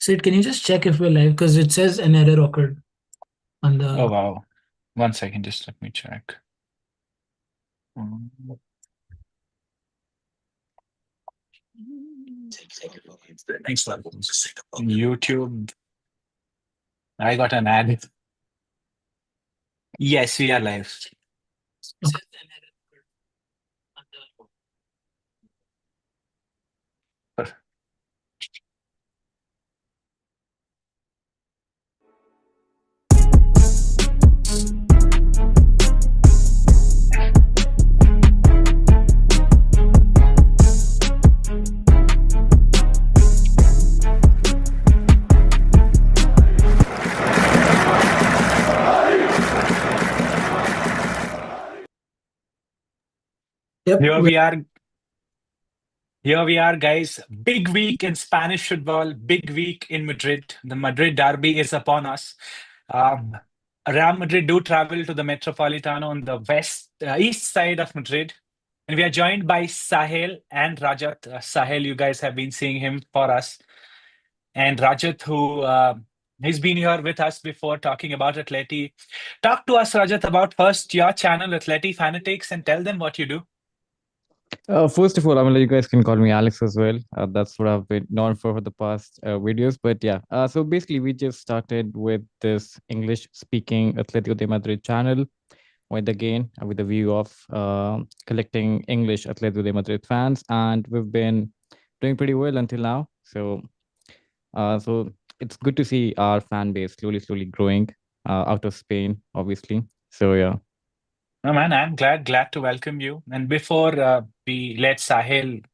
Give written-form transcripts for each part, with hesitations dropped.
Sid, can you just check if we're live? Because it says an error occurred on Oh, the. wow. One second, just let me check. Mm, Thanks for YouTube. I got an ad. Yes, we are live. It says an error occurred on the. Yep. Here we are. Here we are, guys. Big week in Spanish football. Big week in Madrid. The Madrid derby is upon us. Um, Real Madrid do travel to the Metropolitano on the east side of Madrid. And we are joined by Sahel and Rajat. Sahel, you guys have been seeing him for us. And Rajat, who he's been here with us before talking about Atleti. Talk to us, Rajat, about first your channel, Atleti Fanatics, and tell them what you do. First of all, I mean, you guys can call me Alex as well. That's what I've been known for the past videos. But yeah, so basically, we just started with this English-speaking Atletico de Madrid channel, with again with the view of collecting English Atletico de Madrid fans, and we've been doing pretty well until now. So it's good to see our fan base slowly growing out of Spain, obviously. So yeah. No, man, I'm glad to welcome you. And before we let Sahil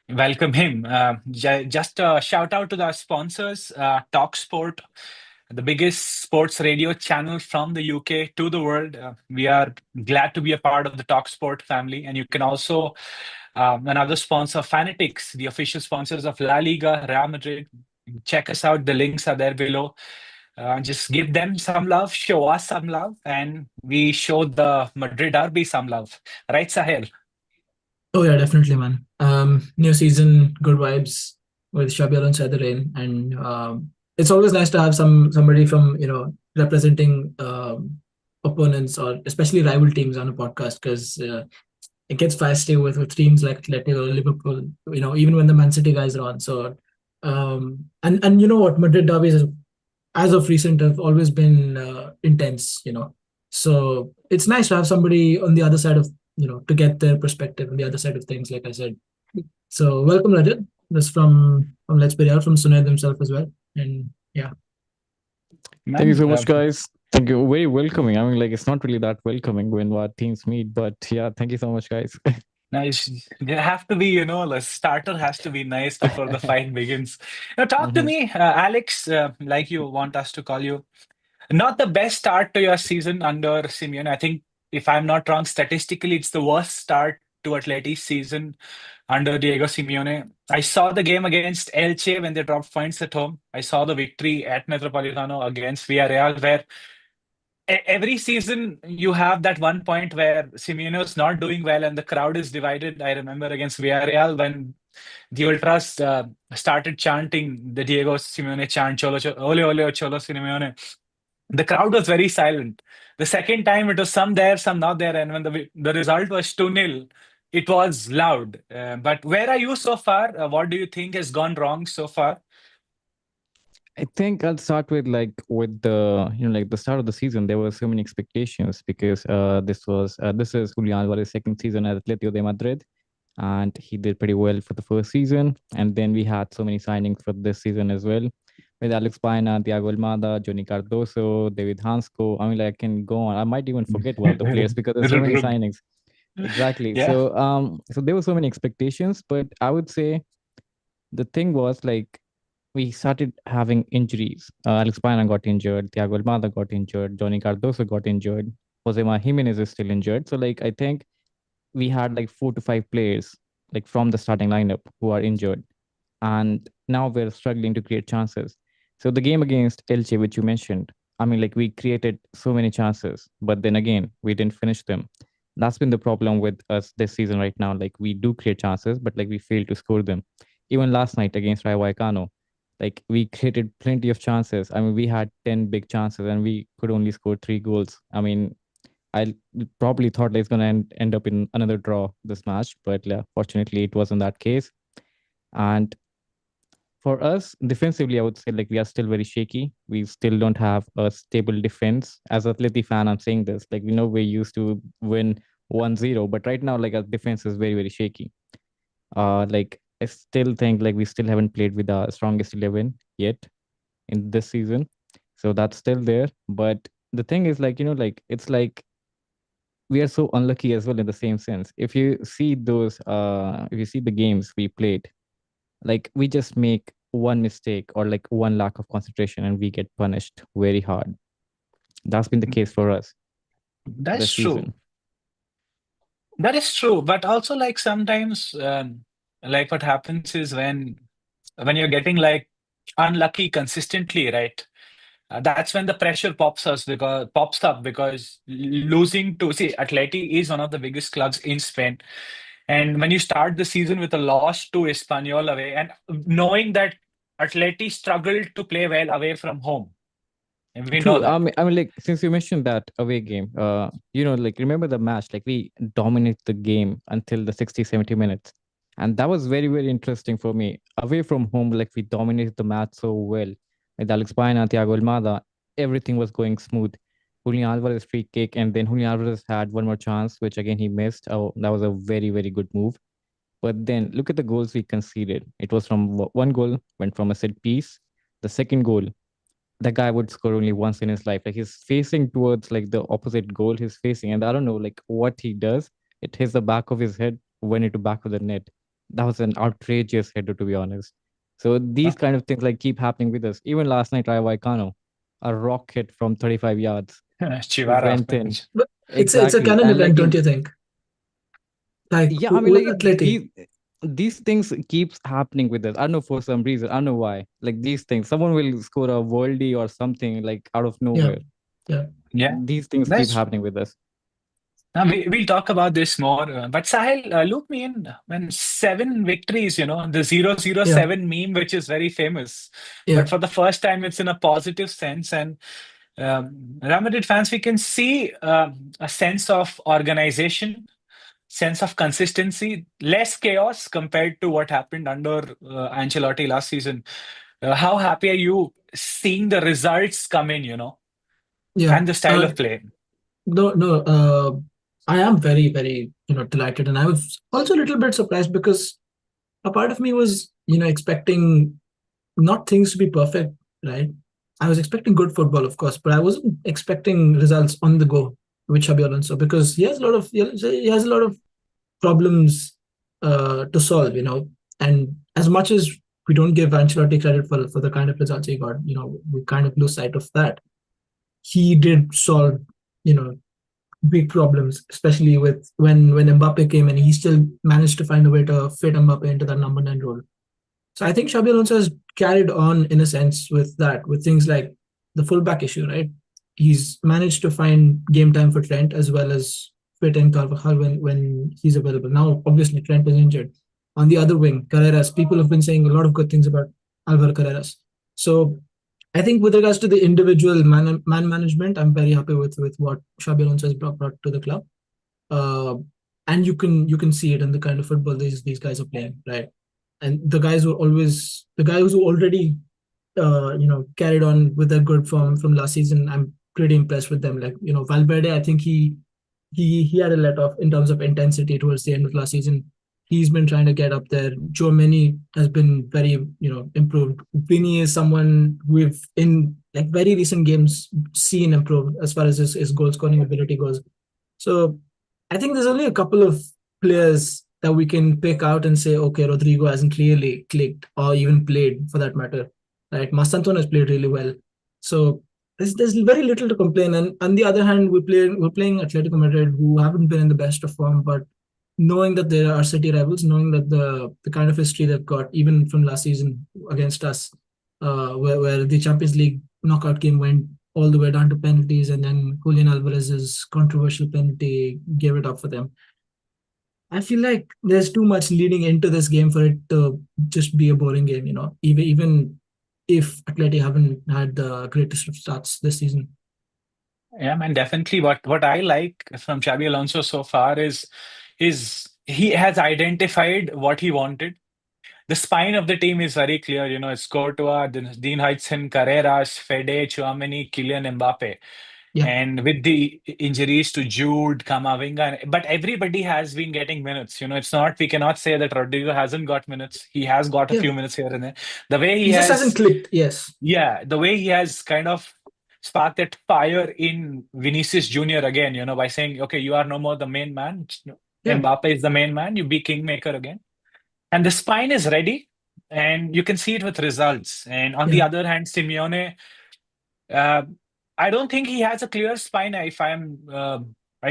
welcome him, just a shout out to the sponsors, Talksport, the biggest sports radio channel from the UK to the world. We are glad to be a part of the Talksport family. And you can also, another sponsor, Fanatics, the official sponsors of La Liga, Real Madrid. Check us out. The links are there below. Just give them some love, show us some love, and we show the Madrid Derby some love. Right, Sahel? Oh yeah, definitely, man. New season, good vibes with Xabi Alonso at the reign, and it's always nice to have somebody from representing opponents or especially rival teams on a podcast because it gets feisty with teams like Atletico, Liverpool. Even when the Man City guys are on. So, and you know what, Madrid derbies as of recent have always been intense. So it's nice to have somebody on the other side of to get their perspective on the other side of things. Like I said, so welcome, Rajat. This from Let's Be Real from Sunay himself as well, and yeah. Thank you Man, so much, guys. Thank you. Very welcoming. I mean, like, it's not really that welcoming when our teams meet, but yeah, thank you so much, guys. nice. You have to be, the starter has to be nice before the fight begins. Now, talk to Mhm. me, Alex, like you want us to call you. Not the best start to your season under Simeone. I think, if I'm not wrong, statistically, it's the worst start to Atleti's season under Diego Simeone. I saw the game against Elche when they dropped points at home. I saw the victory at Metropolitano against Villarreal, where every season you have that one point where Simeone is not doing well and the crowd is divided. I remember against Villarreal when the ultras started chanting the Diego Simeone chant, Ole Ole Cholo Simeone. The crowd was very silent. The second time it was some there, some not there, and when the result was 2-0, it was loud. But where are you so far? What do you think has gone wrong so far? I think I'll start with with the like the start of the season. There were so many expectations because this is Julian Alvarez's second season at Atletico de Madrid, and he did pretty well for the first season. And then we had so many signings for this season as well, with Alex Paina, Thiago Almada, Johnny Cardoso, David Hansco. I mean, like, I can go on. I might even forget one of the players because there's so many Rudrug. signings. Exactly. Yeah. So there were so many expectations, but I would say the thing was like we started having injuries. Alex Pina got injured, Thiago Almada got injured, Johnny Cardoso got injured, Josema Jimenez is still injured. So like I think we had like 4 to 5 players like from the starting lineup who are injured, and now we're struggling to create chances. So the game against Elche, which you mentioned, I mean, like we created so many chances, but then again we didn't finish them. That's been the problem with us this season right now. Like we do create chances, but like we fail to score them. Even last night against Rayo Vallecano, Like we created plenty of chances. I mean, we had 10 big chances and we could only score 3 goals. I mean, I probably thought it's going to end up in another draw this match, but yeah, fortunately, it wasn't that case. And for us, defensively, I would say like we are still very shaky. We still don't have a stable defense. As a Atleti fan, I'm saying this. Like, we know we used to win 1-0, but right now, like our defense is very, very shaky. Like I still think like we still haven't played with our strongest 11 yet in this season. So that's still there. But the thing is like, like it's like we are so unlucky as well in the same sense. If you see the games we played, like we just make one mistake or like one lack of concentration and we get punished very hard. That's been the case for us That's this true. season. That is true. But also, like sometimes, like what happens is when you're getting like unlucky consistently, right? That's when the pressure pops up because losing to see Atleti is one of the biggest clubs in Spain. And when you start the season with a loss to Espanyol away, and knowing that Atleti struggled to play well away from home, and we know True. that. Like since you mentioned that away game, like remember the match, like we dominate the game until the 60, 70 minutes. And that was very, very interesting for me. Away from home, like we dominated the match so well. With Alex Baena, Thiago Almada, everything was going smooth. Julian Alvarez free kick, and then Julian Alvarez had one more chance, which again he missed. Oh, that was a very, very good move. But then look at the goals we conceded. It was from one goal, went from a set piece. The second goal, the guy would score only once in his life. Like he's facing towards like the opposite goal he's facing, and I don't know like what he does. It hits the back of his head, went into back of the net. That was an outrageous header, to be honest. So these kind of things like keep happening with us. Even last night, Rayo Vallecano, a rock hit from 35 yards Chivara went in. But it's a Exactly, canon and event, like don't you think? Like yeah, I mean with like Atleti. these things keeps happening with us. I don't know for some reason. I don't know why. Like these things, someone will score a worldie or something like out of Yeah, nowhere. yeah, Yeah, These things keep that's happening with us. now we'll talk about this more. But Sahil, loop me in when 7 victories, the 007 meme, which is very famous. yeah, But for the first time, it's in a positive sense. And Real Madrid fans, we can see a sense of organization, sense of consistency, less chaos compared to what happened under Ancelotti last season. How happy are you seeing the results come in, yeah. and the style of play? No, no. I am very, very, delighted, and I was also a little bit surprised because a part of me was, expecting not things to be perfect, right? I was expecting good football, of course, but I wasn't expecting results on the go with Xabi Alonso because he has a lot of problems to solve, and as much as we don't give Ancelotti credit for the kind of results he got, we kind of lose sight of that. He did solve, you know, big problems, especially with when Mbappe came and he still managed to find a way to fit Mbappe into that number 9 role. So I think Xabi Alonso has carried on in a sense with that, with things like the fullback issue, right? He's managed to find game time for Trent as well as fit in Carvajal when he's available. Now, obviously, Trent is injured. On the other wing, Carreras, people have been saying a lot of good things about Alvaro Carreras. So I think with regards to the individual man management, I'm very happy with what Xabi Alonso has brought to the club. Uh, and you can see it in the kind of football these guys are playing, right? And the guys who already carried on with a good form from last season. I'm pretty impressed with them. Like Valverde, I think he had a let off in terms of intensity towards the end of last season. He's been trying to get up there. Joe Mini has been very improved. Vinny is someone we've in like very recent games seen improve as far as his goal scoring ability goes. So I think there's only a couple of players that we can pick out and say, okay, Rodrigo hasn't really clicked or even played for that matter. Right? Mastanton has played really well. So there's very little to complain. And on the other hand, we're playing Atletico Madrid, who haven't been in the best of form, but knowing that they are city rivals, knowing that the kind of history they've got, even from last season against us, where the Champions League knockout game went all the way down to penalties, and then Julian Alvarez's controversial penalty gave it up for them. I feel like there's too much leading into this game for it to just be a boring game. Even if Atleti haven't had the greatest of starts this season. Yeah, man, definitely. What I like from Xabi Alonso so far is he has identified what he wanted. The spine of the team is very clear. It's Courtois, Dean Huijsen, Carreras, Fede, Chouameni, Kylian Mbappe. Yeah. And with the injuries to Jude, Kamavinga, but everybody has been getting minutes. We cannot say that Rodrigo hasn't got minutes. He has got a Yeah. few minutes here and there. The way He just hasn't clicked. Yes. yeah, the way he has kind of sparked that fire in Vinicius Jr. again, by saying, okay, you are no more the main man. Yeah. Mbappe is the main man. You be kingmaker again. And the spine is ready, and you can see it with results. And on the Yeah. other hand, Simeone, I don't think he has a clear spine. I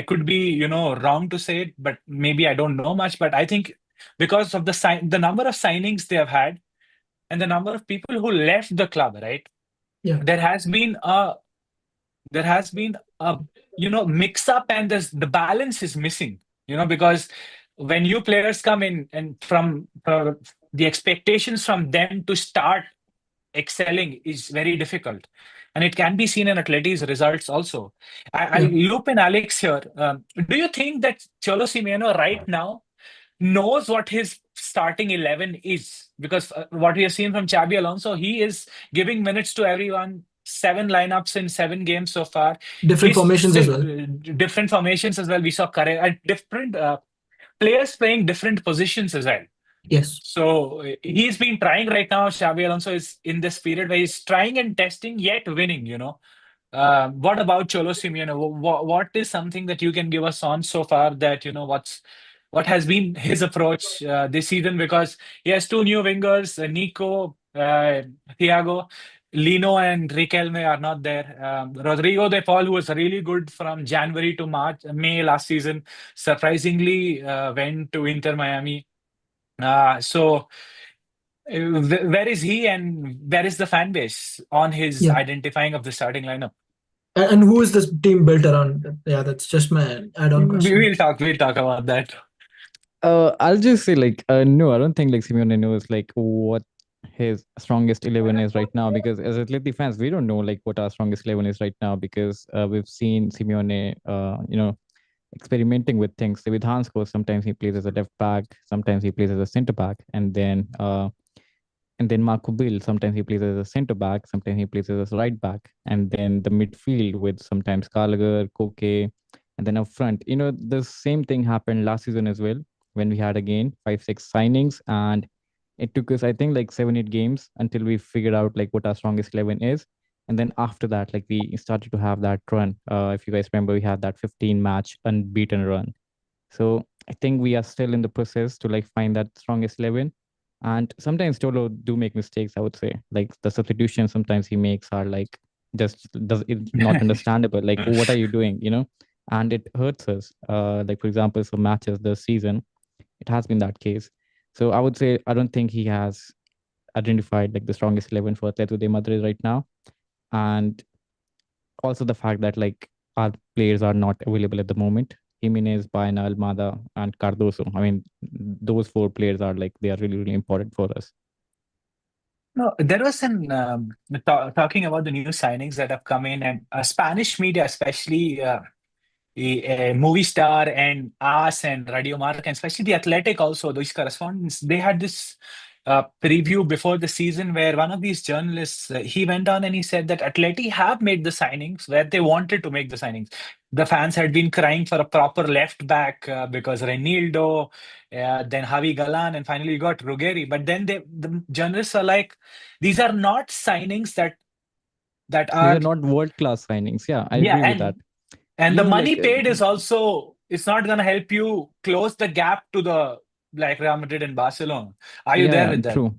could be, wrong to say it, but maybe I don't know much. But I think because of the number of signings they have had and the number of people who left the club, right? Yeah. There has been a mix up, and the balance is missing. Because when new players come in and from the expectations from them to start excelling is very difficult. And it can be seen in Atleti's results also. I'll loop in Alex here. Do you think that Cholo Simeone right now knows what his starting 11 is? Because what we have seen from Xabi Alonso, he is giving minutes to everyone, 7 lineups in 7 games so far. Different formations as well. Different formations as well. We saw different players playing different positions as well. Yes. So he's been trying right now. Xabi Alonso is in this period where he's trying and testing, yet winning. What about Cholo Simeone? What is something that you can give us on so far that what has been his approach this season? Because he has 2 new wingers, Nico, Thiago, Lino, and Riquelme are not there. Rodrigo De Paul, who was really good from January to May last season, surprisingly went to Inter Miami. So where is he, and where is the fan base on his identifying of the starting lineup? And who is this team built around? Yeah, that's just my add-on question. We'll talk about that. I'll just say no, I don't think Simeone knows what his strongest 11 is right now, because as Atleti fans, we don't know what our strongest 11 is right now, because we've seen Simeone, experimenting with things. With Hansko, sometimes he plays as a left back, sometimes he plays as a center back, and then Marco Bill, sometimes he plays as a center back, sometimes he plays as a right back, and then the midfield with sometimes Gallagher, Koke, and then up front. The same thing happened last season as well, when we had again 5-6 signings, and it took us, I think, 7-8 games until we figured out what our strongest 11 is. And then after that, we started to have that run. If you guys remember, we had that 15-match unbeaten run. So I think we are still in the process to find that strongest 11. And sometimes Tolo do make mistakes, I would say. The substitution sometimes he makes are just it's not understandable. What are you doing? And it hurts us. For example, some matches this season, it has been that case. So I would say I don't think he has identified the strongest 11 for Atletico de Madrid right now. And also the fact that our players are not available at the moment. Jimenez, Baena, Almada, and Cardoso. I mean, those 4 players are they are really, really important for us. No, there was an talking about the new signings that have come in, and Spanish media, especially Movistar and AS and Radio Marca, and especially the Athletic also, those correspondents, they had this preview before the season where one of these journalists, he went on and he said that Atleti have made the signings where they wanted to make the signings. The fans had been crying for a proper left back because Reinildo, then Javi Galan, and finally you got Ruggeri. But then the journalists are like, these are not signings that are... These are not world-class signings. Yeah, I agree with that. And the money paid is also, it's not going to help you close the gap to the Real Madrid and Barcelona. Are you there with that? True.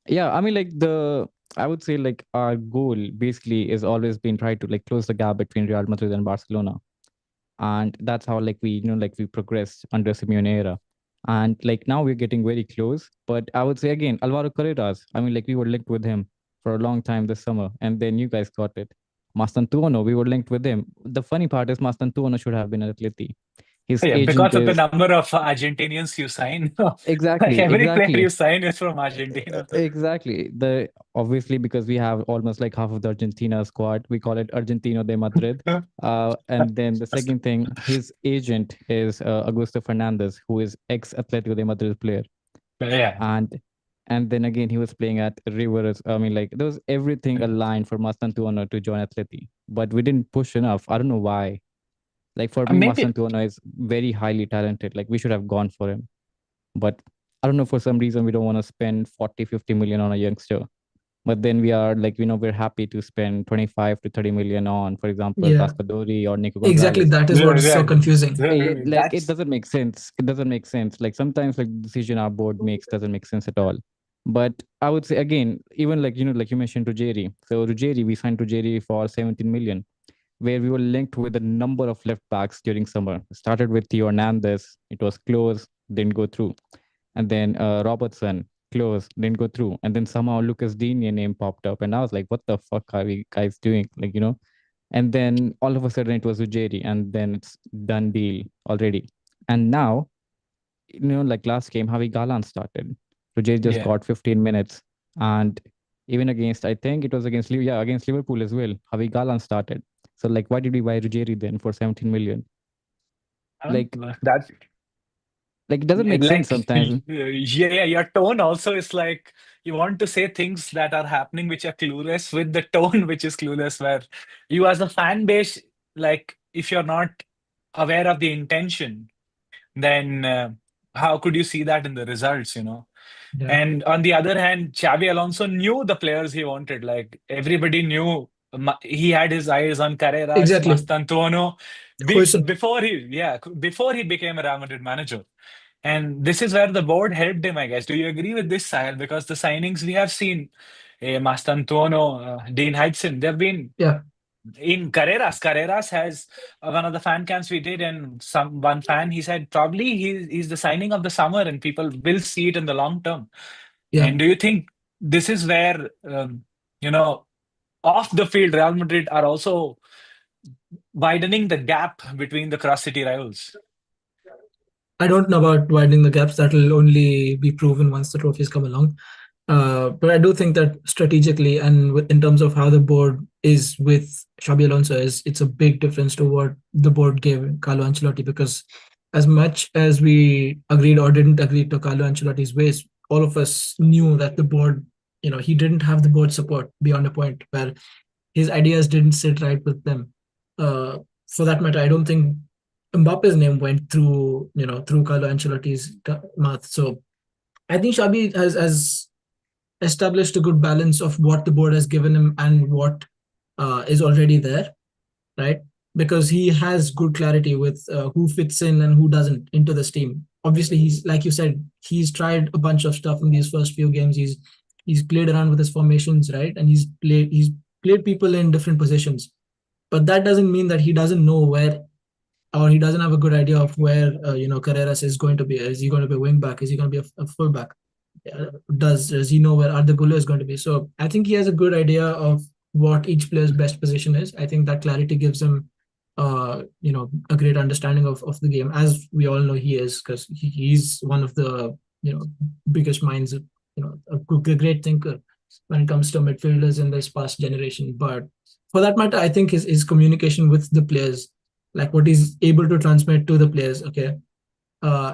Yeah, I mean, I would say our goal basically is always been try to close the gap between Real Madrid and Barcelona, and that's how we we progressed under Simeone era, and now we're getting very close. But I would say again, Alvaro Carreras, I mean, we were linked with him for a long time this summer, and then you guys got it. Mastantuono, we were linked with him. The funny part is Mastantuono should have been at Atleti. His Yeah, agent because of the is number of Argentinians you sign. Like exactly, every player you exactly. sign is from Argentina. Exactly. The obviously because we have almost like half of the Argentina squad, we call it Argentino de Madrid. And then the second thing, his agent is Augusto Fernandez, who is ex Atletico de Madrid player. Yeah. And then again he was playing at Rivers. I mean, like there was everything aligned for Mastantuono to join Atleti, but we didn't push enough. I don't know why. Like for me, Maybe Mastantuono is very highly talented. Like we should have gone for him, but I don't know, for some reason we don't want to spend 40, 50 million on a youngster. But then we are like, we're happy to spend 25 to 30 million on, for example, Yeah, Raspadori or Nico exactly. Gonzalez. That is what yeah, is so yeah. confusing. Like it That's doesn't make sense. It doesn't make sense. Like sometimes like the decision our board makes doesn't make sense at all. But I would say again, even like, like you mentioned Ruggieri. So Ruggieri, we signed Ruggieri for 17 million, where we were linked with a number of left backs during summer. Started with Theo Hernandez. It was close, didn't go through. And then Robertson, close, didn't go through. And then somehow Lucas Digne name popped up. And I was like, what the fuck are we guys doing? Like, and then all of a sudden it was Ujiri, and then it's done deal already. And now, like last game, Javi Galan started. Ujiri just yeah. got 15 minutes. And even against, I think it was against, against Liverpool as well, Javi Galan started. So like, why did we buy Ruggieri then for 17 million? Like, That it doesn't make sense like sometimes. yeah, your tone also is like you want to say things that are happening which are clueless with the tone which is clueless, where you as a fan base, like if you're not aware of the intention, then how could you see that in the results? Yeah, And on the other hand, Xabi Alonso knew the players he wanted. Like everybody knew he had his eyes on Carreras, exactly. Mastantuono Hoyson. before he became a Real Madrid manager. And this is where the board helped him, I guess. Do you agree with this, Sahil? Because the signings we have seen, Mastantuono, Dean Hudson, they've been Yeah, in Carreras. Carreras has one of the fan camps we did, and one fan he said probably he's the signing of the summer, and people will see it in the long term. yeah. And do you think this is where you know off the field Real Madrid are also widening the gap between the cross city rivals? I don't know about widening the gaps. That will only be proven once the trophies come along. But I do think that strategically and in terms of how the board is with Xabi Alonso, it's a big difference to what the board gave Carlo Ancelotti. Because as much as we agreed or didn't agree to Carlo Ancelotti's ways, all of us knew that the board, he didn't have the board support beyond a point where his ideas didn't sit right with them. Uh, for that matter, I don't think Mbappe's name went through, through Carlo Ancelotti's mouth. So I think Xabi has established a good balance of what the board has given him and what is already there, right? Because he has good clarity with who fits in and who doesn't into this team. Obviously, he's like you said, he's tried a bunch of stuff in these first few games. He's played around with his formations, right? And he's played people in different positions. But that doesn't mean that he doesn't know where, or he doesn't have a good idea of where Carreras is going to be. Is he going to be a wing back? Is he going to be a full back? Does he know where Arda Güler is going to be? So I think he has a good idea of what each player's best position is. I think that clarity gives him, a great understanding of the game, as we all know he is, because he's one of the biggest minds, a great thinker when it comes to midfielders in this past generation. But for that matter, I think his communication with the players, like what he's able to transmit to the players, okay,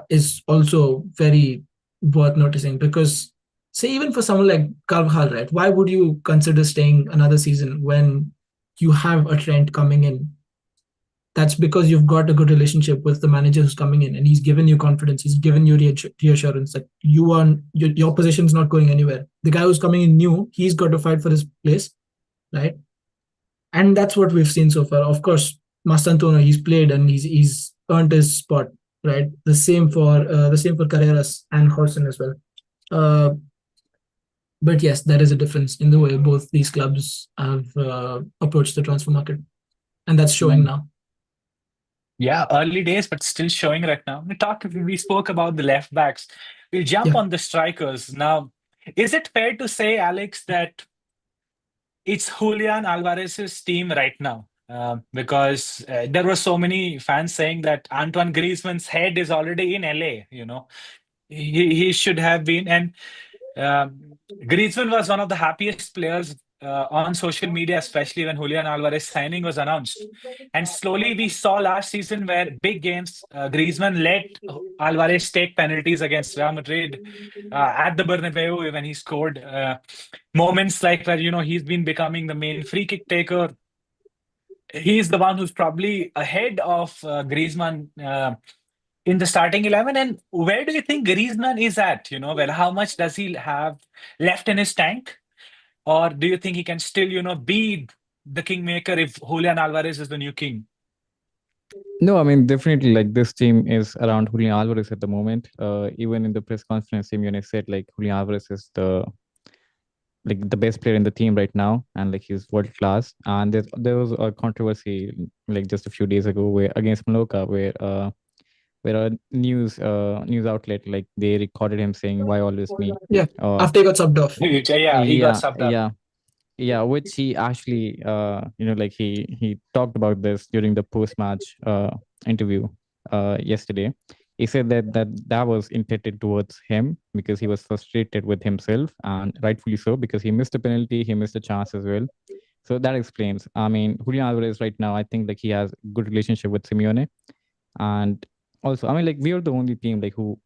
is also very worth noticing. Because, say, even for someone like Carvajal, right? Why would you consider staying another season when you have a Trent coming in? That's because you've got a good relationship with the manager who's coming in, and he's given you confidence. He's given you reassurance that your position is not going anywhere. The guy who's coming in new, he's got to fight for his place, right? And that's what we've seen so far. Of course, Mastantuono, he's played and he's earned his spot, right? The same for Carreras and Horson as well. Uh, but yes, there is a difference in the way both these clubs have approached the transfer market, and that's showing now. Yeah, early days, but still showing right now. We spoke about the left backs. We'll jump Yeah, on the strikers now. Is it fair to say, Alex, that it's Julian Alvarez's team right now? because there were so many fans saying that Antoine Griezmann's head is already in LA. He should have been. And Griezmann was one of the happiest players on social media, especially when Julian Alvarez signing was announced. And slowly we saw last season where big games, Griezmann let Alvarez take penalties against Real Madrid at the Bernabeu when he scored. Moments like where, he's been becoming the main free kick taker. He's the one who's probably ahead of Griezmann in the starting 11. And where do you think Griezmann is at? Well, how much does he have left in his tank? Or do you think he can still, be the kingmaker if Julian Alvarez is the new king? No, I mean, definitely, like, this team is around Julian Alvarez at the moment. Even in the press conference, Simeone said, like, Julian Alvarez is the best player in the team right now, and like he's world class. And there was a controversy like just a few days ago where against Mallorca, where a news outlet, like, they recorded him saying, "Why always me?" Yeah, after he got subbed off. Yeah, he got subbed up. Yeah, which he actually like he talked about this during the post match interview yesterday. He said that was intended towards him because he was frustrated with himself, and rightfully so, because he missed a penalty, he missed a chance as well. So that explains. I mean, Julian Alvarez right now, I think like he has good relationship with Simeone, and also, I mean, like, we are the only team like who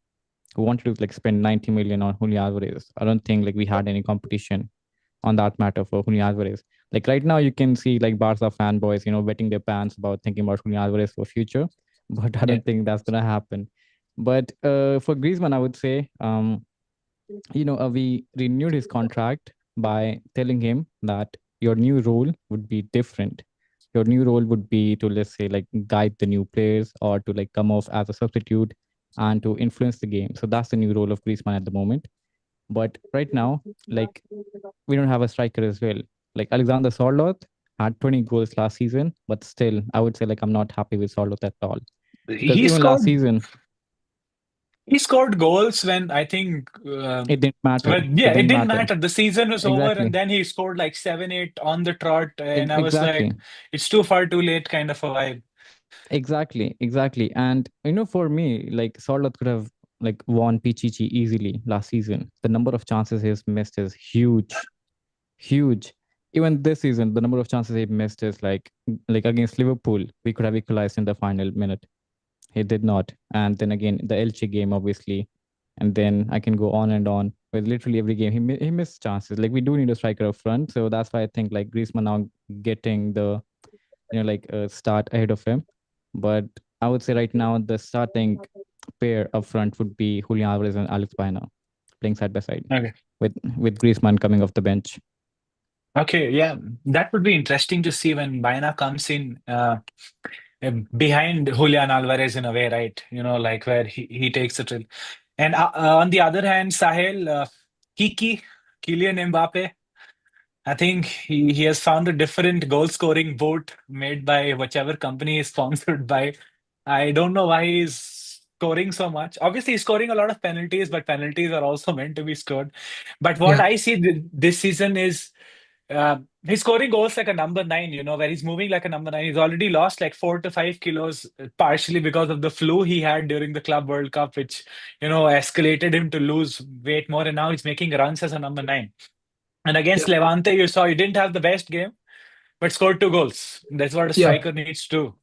wanted to like spend 90 million on Julian Alvarez. I don't think like we had any competition on that matter for Julian Alvarez. Like right now, you can see like Barca fanboys, wetting their pants about thinking about Julian Alvarez for future, but I don't think that's gonna happen. But for Griezmann, I would say, we renewed his contract by telling him that your new role would be different. Your new role would be to, let's say, like, guide the new players or to like come off as a substitute and to influence the game. So that's the new role of Griezmann at the moment. But right now, like, we don't have a striker as well. Like Alexander Sorloth had 20 goals last season, but still, I would say like I'm not happy with Sorloth at all. Because He even last scored. season, He scored goals when I think it didn't matter. it didn't matter. matter. The season was over, Exactly. and then he scored like 7-8 on the trot, and I was Exactly. like, it's too far, too late, kind of a vibe. Exactly. And for me, like, Sorloth could have like won Pichichi easily last season. The number of chances he's missed is huge. Even this season, the number of chances he missed is like against Liverpool, we could have equalized in the final minute. He did not. And then again, the Elche game, obviously. And then I can go on and on with literally every game. He missed chances. Like, we do need a striker up front. So that's why I think like Griezmann now getting the, start ahead of him. But I would say right now, the starting pair up front would be Julian Alvarez and Alex Baena playing side by side. Okay. With Griezmann coming off the bench. Okay, yeah, that would be interesting to see when Baena comes in behind Julian Alvarez in a way, right? Like where he takes it. And on the other hand, Sahel, Kylian Mbappe, I think he has found a different goal scoring boat made by whichever company he's sponsored by. I don't know why he's scoring so much. Obviously, he's scoring a lot of penalties, but penalties are also meant to be scored. But what Yeah. I see this season is he's scoring goals like a number 9, where he's moving like a number 9. He's already lost like 4 to 5 kilos, partially because of the flu he had during the Club World Cup, which, escalated him to lose weight more. And now he's making runs as a number 9. And against Levante, you saw he didn't have the best game, but scored 2 goals. That's what a striker needs to do.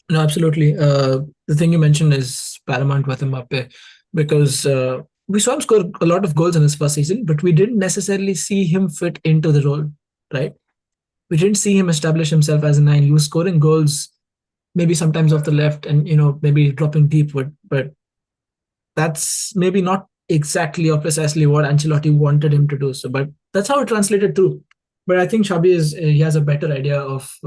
No, absolutely. The thing you mentioned is paramount with Mbappe, because we saw him score a lot of goals in his first season, but we didn't necessarily see him fit into the role, right? We didn't see him establish himself as a 9. He was scoring goals, maybe sometimes off the left, and maybe dropping deep, but that's maybe not exactly or precisely what Ancelotti wanted him to do. So, but that's how it translated through. But I think Xabi he has a better idea of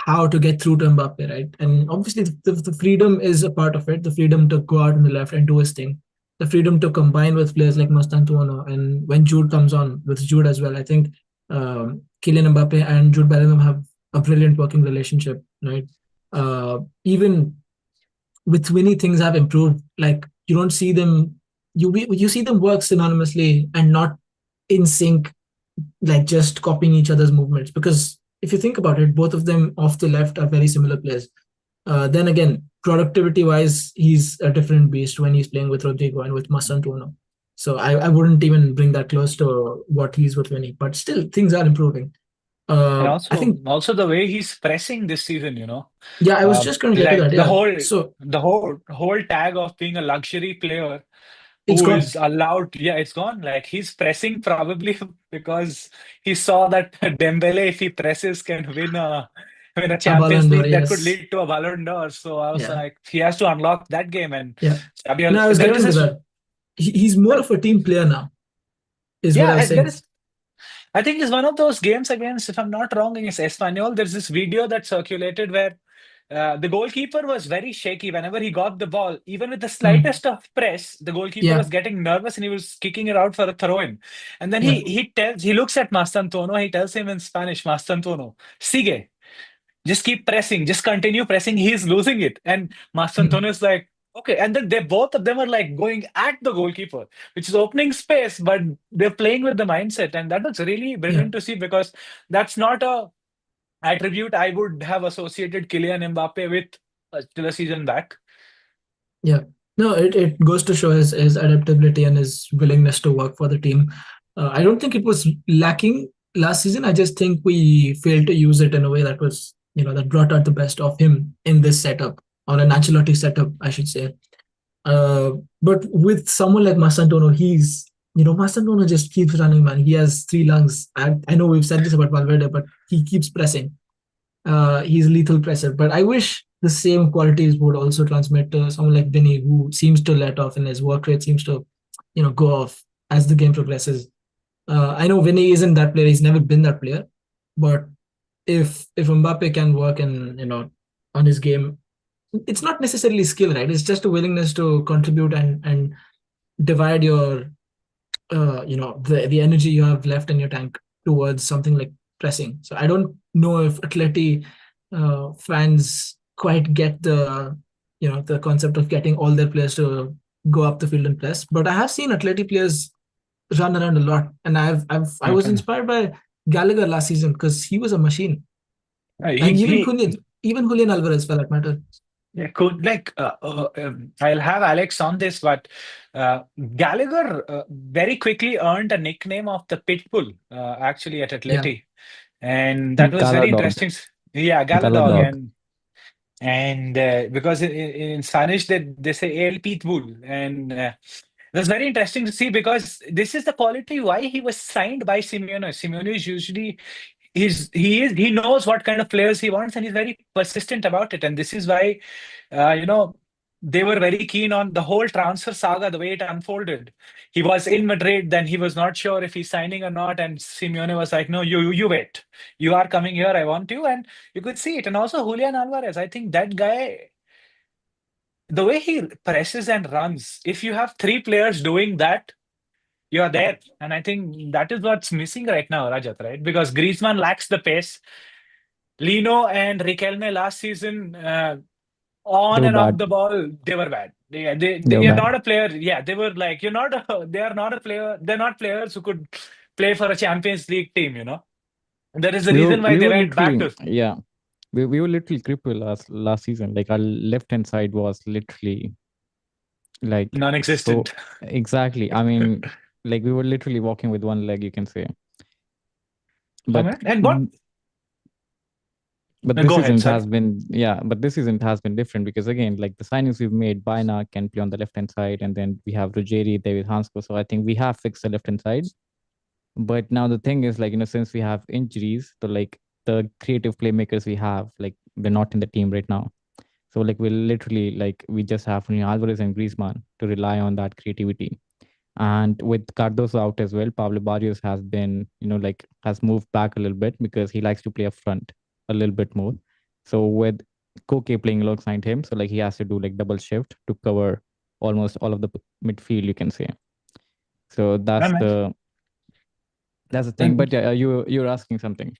how to get through to Mbappe, right? And obviously, the freedom is a part of it. The freedom to go out on the left and do his thing. The freedom to combine with players like Mostantuono. And when Jude comes on, with Jude as well, I think Kylian Mbappe and Jude Bellingham have a brilliant working relationship, right? Even with Winnie, things have improved. Like, you don't see them, you see them work synonymously and not in sync, like just copying each other's movements. Because if you think about it, both of them off the left are very similar players. Then again, productivity wise, he's a different beast when he's playing with Rodrigo and with Masantuono. So I wouldn't even bring that close to what he's with Vinny, but still things are improving. And I think, also the way he's pressing this season, yeah, I was just going to get to like that. Yeah. So the whole tag of being a luxury player it's who gone. is allowed, yeah, it's gone. Like he's pressing probably because he saw that Dembele, if he presses, can win a A Ballon Champions d'Or, League that could yes. lead to a Ballon d'Or. So I was Yeah. like, he has to unlock that game. And Yeah. Xabi, No, I was there is getting to this, that. He's more of a team player now, is what I yeah, was there saying. is. I think it's one of those games against, if I'm not wrong, against Espanyol. There's this video that circulated where the goalkeeper was very shaky whenever he got the ball. Even with the Mm. slightest of press, the goalkeeper Yeah. was getting nervous and he was kicking it out for a throw-in. And then Yeah. he looks at Mastantuono, he tells him in Spanish, Mastantuono, sigue, just keep pressing, just continue pressing. He's losing it. And Mm. Mastantuono is like, okay. And then they both of them are like going at the goalkeeper, which is opening space, but they're playing with the mindset. And that was really Yeah. brilliant to see because that's not a attribute I would have associated Kylian Mbappe with till a season back. Yeah. No, it goes to show his adaptability and his willingness to work for the team. I don't think it was lacking last season. I just think we failed to use it in a way that was, that brought out the best of him in this setup, on an Ancelotti setup, I should say. Uh, but with someone like Masantono, Masantono just keeps running, man. He has three lungs. I know we've said this about Valverde, but he keeps pressing. He's a lethal presser. But I wish the same qualities would also transmit to someone like Vinny, who seems to let off and his work rate seems to, go off as the game progresses. I know Vinny isn't that player. He's never been that player. But if Mbappe can work and on his game, it's not necessarily skill, right? It's just a willingness to contribute and divide your the energy you have left in your tank towards something like pressing. So I don't know if Atleti fans quite get the concept of getting all their players to go up the field and press. But I have seen Atleti players run around a lot, and I was Mhm. inspired by Gallagher last season because he was a machine, He and he even Julian Alvarez for that matter. Yeah, could like I'll have Alex on this, but Gallagher very quickly earned a nickname of the Pitbull actually at Yeah, Atleti, and that was Gala very dog. interesting. Yeah, Gala Galadog, dog. and because in Spanish they say El Pitbull, and that's very interesting to see because this is the quality why he was signed by Simeone. Simeone is usually he knows what kind of players he wants and he's very persistent about it, and this is why uh, you know, they were very keen on the whole transfer saga, the way it unfolded. He was in Madrid, then he was not sure if he's signing or not, and Simeone was like, "No, you wait. You are coming here. I want you." And you could see it. And also Julian Alvarez, I think that guy, the way he presses and runs, if you have three players doing that, you are there. And I think that is what's missing right now, Rajat, right? Because Griezmann lacks the pace. Lino and Riquelme last season. They On were and off bad. the ball, they were bad. They were You're bad. not a player. Yeah, they were like, you're not a, they are not a player. They're not players who could play for a Champions League team. That is the We were reason why we they were went back literally, to yeah. We were literally crippled last season. Like our left hand side was literally like so non-existent. exactly. I mean, like we were literally walking with one leg, you can say. Oh, But man. And what? but this Go ahead, season it sorry. has been, yeah, but this season it has been different because again, like the signings we've made, Baina can play on the left hand side, and then we have Ruggieri there with Hansko. So I think we have fixed the left hand side. But now the thing is, like, since we have injuries, so like the creative playmakers we have, like we're not in the team right now. So like we literally like we just have Alvarez and Griezmann to rely on that creativity. And with Cardoso out as well, Pablo Barrios has been, like has moved back a little bit because he likes to play up front a little bit more. So with Koke playing alongside him, so like he has to do like double shift to cover almost all of the midfield, you can say. So Yeah, man. that's the thing. But And yeah, you're asking something.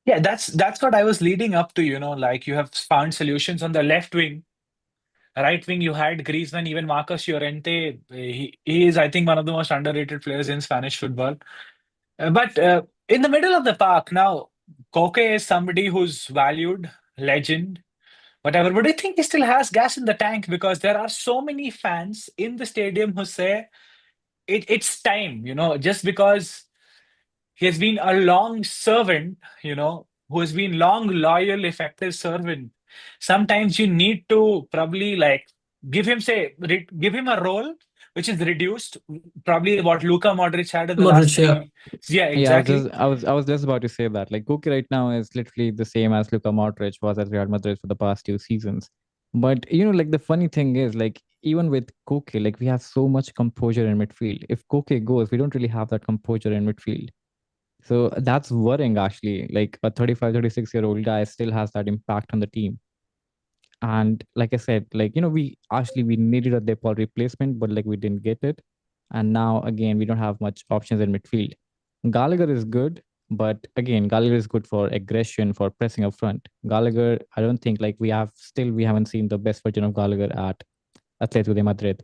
yeah, that's what I was leading up to. Like you have found solutions on the left wing. Right wing, you had Griezmann, even Marcos Llorente. He is, I think, one of the most underrated players in Spanish football. But in the middle of the park now, Koke is somebody who's valued, legend, whatever. But I think he still has gas in the tank because there are so many fans in the stadium who say it's time, just because he has been a long servant, who has been long, loyal, effective servant. Sometimes you need to probably like give him a role which is reduced, probably what Luka Modric had in the last Modric, yeah. 3. Yeah, Yeah, exactly. I was just about to say that. Like Koke right now is literally the same as Luka Modric was at Real Madrid for the past 2 seasons. But like the funny thing is, like even with Koke, like we have so much composure in midfield. If Koke goes, we don't really have that composure in midfield. So that's worrying actually. Like a 35, 36-year-old guy still has that impact on the team. And like I said, like we needed a Depol replacement, but like we didn't get it. And now again, we don't have much options in midfield. Gallagher is good, but again, Gallagher is good for aggression, for pressing up front. Gallagher, I don't think like we haven't seen the best version of Gallagher at Atletico de Madrid.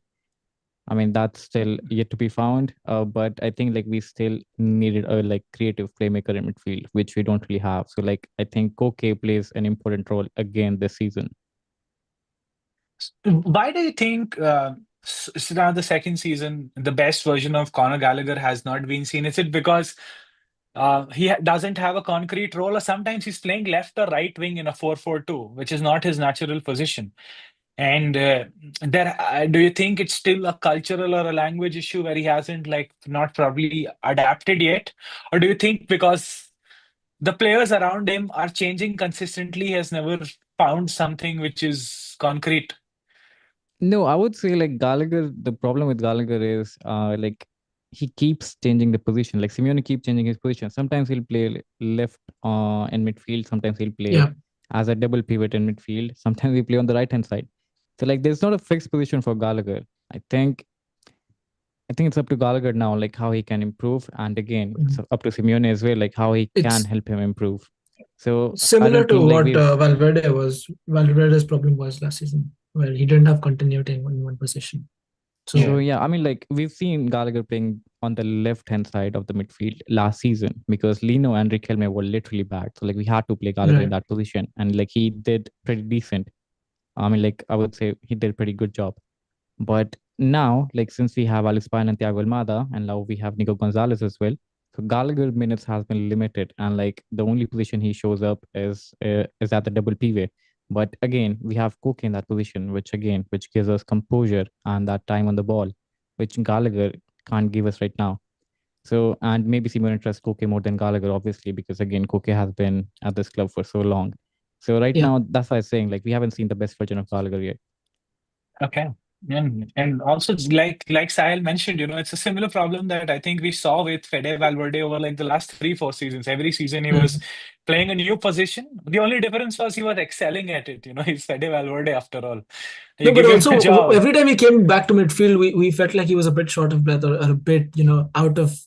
I mean, that's still yet to be found. But I think like we still needed a like creative playmaker in midfield, which we don't really have. So like I think Koke plays an important role again this season. Why do you think now the second season, the best version of Conor Gallagher has not been seen? Is it because doesn't have a concrete role, or sometimes he's playing left or right wing in a 4-4-2, which is not his natural position? And do you think it's still a cultural or a language issue where he hasn't like not probably adapted yet? Or do you think because the players around him are changing consistently, he has never found something which is concrete? No, I would say like Gallagher, the problem with Gallagher is like he keeps changing the position. Like Simeone keeps changing his position. Sometimes he'll play left in midfield, sometimes he'll play Yeah. as a double pivot in midfield, sometimes he play on the right hand side. So like there's not a fixed position for Gallagher. I think it's up to Gallagher now, like how he can improve. And again, it's Mhm. up to Simeone as well, like how he can It's help him improve. So I similar don't to think like what we've Valverde's problem was last season, where he didn't have continuity in one position. So Yeah. So yeah, I mean, like we've seen Gallagher playing on the left hand side of the midfield last season because Lino and Riquelme were literally bad. So like we had to play Gallagher in right, that position, and like he did pretty decent. I mean, like I would say he did a pretty good job. But now, like since we have Alex Pine and Thiago Almada, and now we have Nico Gonzalez as well, so Gallagher minutes has been limited, and like the only position he shows up is at the double pivot. But again, we have Cook in that position, which gives us composure and that time on the ball, which Gallagher can't give us right now. So and maybe Simon trusts Koke more than Gallagher, obviously, because again, Koke has been at this club for so long. So right yeah. now, that's why I'm saying like we haven't seen the best version of Gallagher yet. Okay. And also like Sahil mentioned, it's a similar problem that I think we saw with Fede Valverde over like the last 3-4 seasons. Every season he was Mhm. playing a new position. The only difference was he was excelling at it. He's Fede Valverde after all. You No, but give him a also job. every time he came back to midfield, we felt like he was a bit short of breath, or a bit, out of.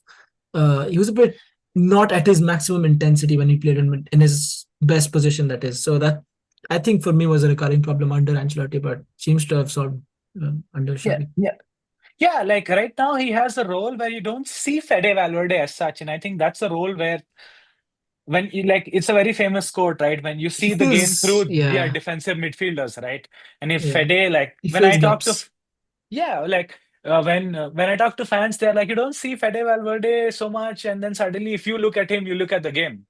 He was a bit not at his maximum intensity when he played in his best position. That is, so that I think for me was a recurring problem under Ancelotti, but seems to have solved under Yeah, Xavi. yeah. Yeah, like right now he has a role where you don't see Fede Valverde as such. And I think that's a role where when you like it's a very famous quote, right? When you He see the game feels, through their yeah, defensive midfielders, right? And if yeah, Fede, like he when fills I talk to gaps. yeah, like when I talk to fans, they're like, you don't see Fede Valverde so much, and then suddenly, if you look at him, you look at the game.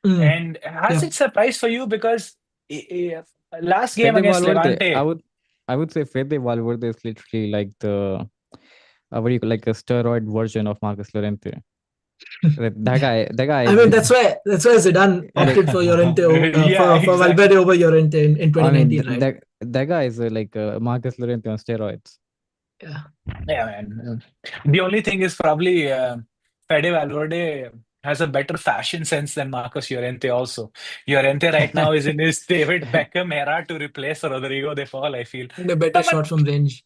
Mm, And has yeah, it surprised for you because last game Fede against Valverde, Levante? I would say Fede Valverde is literally like the what do you call, like a steroid version of Marcus Llorente. yeah. That guy I is mean, that's why Zidane like opted for Llorente, Yeah, for Valverde exactly. over Llorente in I mean 2019, right? that guy is like Marcus Llorente on steroids. Yeah. Yeah, man. The only thing is probably Fede Valverde has a better fashion sense than Marcos Llorente also. Llorente right now is in his David Beckham era to replace Rodrigo de Paul, I feel. And a better No, but shot from range.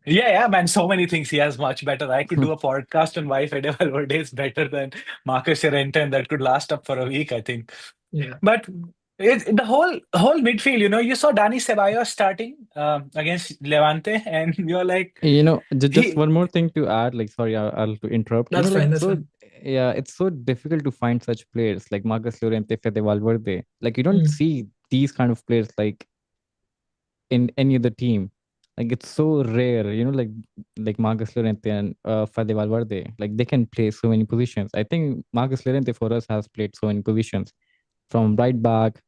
yeah, man, so many things he has much better. I could do a podcast on why Fede Valverde is better than Marcos Llorente, and that could last up for a week, I think. Yeah. But the whole midfield, you saw Dani Ceballos starting against Levante, and you're like, Just he one more thing to add, like sorry, I'll to interrupt you. That's Like fine. That's so fine. yeah, it's so difficult to find such players like Marcus Llorente, Fede Valverde. Like you don't Mm, see these kind of players like in any other team. Like it's so rare, like Marcus Llorente and Fede Valverde. Like they can play so many positions. I think Marcus Llorente for us has played so many positions, from right back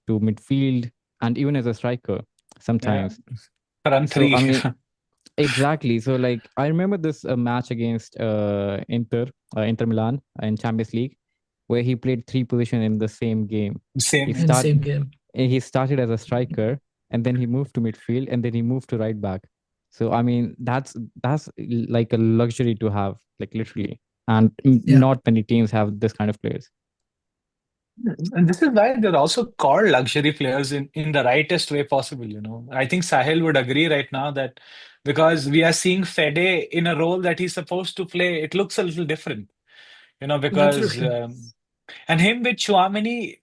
to midfield and even as a striker Yeah, sometimes. front So three. I mean, exactly. So like I remember this match against Inter Milan in Champions League, where he played three positions in the same game. He Same. in the start same game. he started as a striker, and then he moved to midfield, and then he moved to right back. So I mean, that's like a luxury to have, like literally, and Yeah, not many teams have this kind of players. And this is why they're also called luxury players in the rightest way possible, you know. I think Sahil would agree right now that because we are seeing Fede in a role that he's supposed to play, it looks a little different, you know, because absolutely. and him with Chouameni,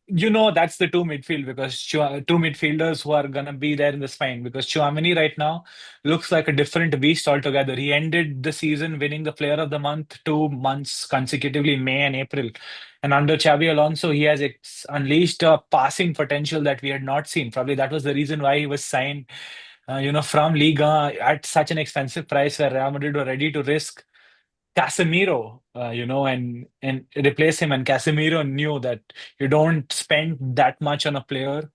you know, that's the two midfield because two midfielders who are gonna be there in the spine because Chouameni right now looks like a different beast altogether. He ended the season winning the Player of the Month 2 months consecutively, May and April. And under Xabi Alonso, he has unleashed a passing potential that we had not seen. Probably that was the reason why he was signed, from Liga at such an expensive price where Real Madrid were ready to risk Casemiro, and replace him. And Casemiro knew that you don't spend that much on a player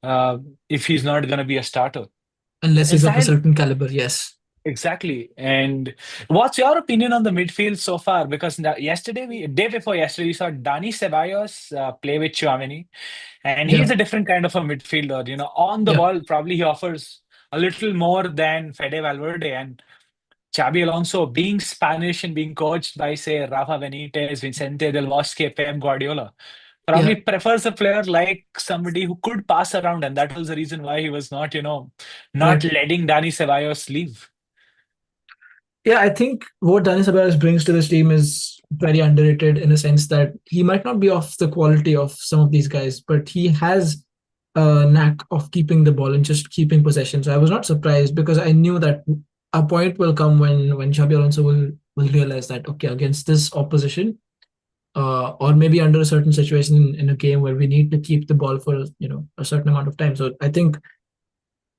uh, if he's not going to be a starter. Unless And he's of a Sahil, certain caliber, yes. exactly. And what's your opinion on the midfield so far? Because day before yesterday, we saw Dani Ceballos play with Chouameni, and Yeah, he's a different kind of a midfielder. You know, on the yeah, ball, probably he offers a little more than Fede Valverde. And Xabi Alonso, being Spanish and being coached by, say, Rafa Benitez, Vicente Del Bosque, Pep Guardiola, probably yeah. prefers a player like somebody who could pass around. And that was the reason why he was not Right. letting Dani Ceballos leave. Yeah, I think what Dani Ceballos brings to this team is very underrated in a sense that he might not be of the quality of some of these guys, but he has a knack of keeping the ball and just keeping possession. So I was not surprised because I knew that a point will come when Xabi Alonso will realize that okay, against this opposition, or maybe under a certain situation in a game where we need to keep the ball for a certain amount of time. So I think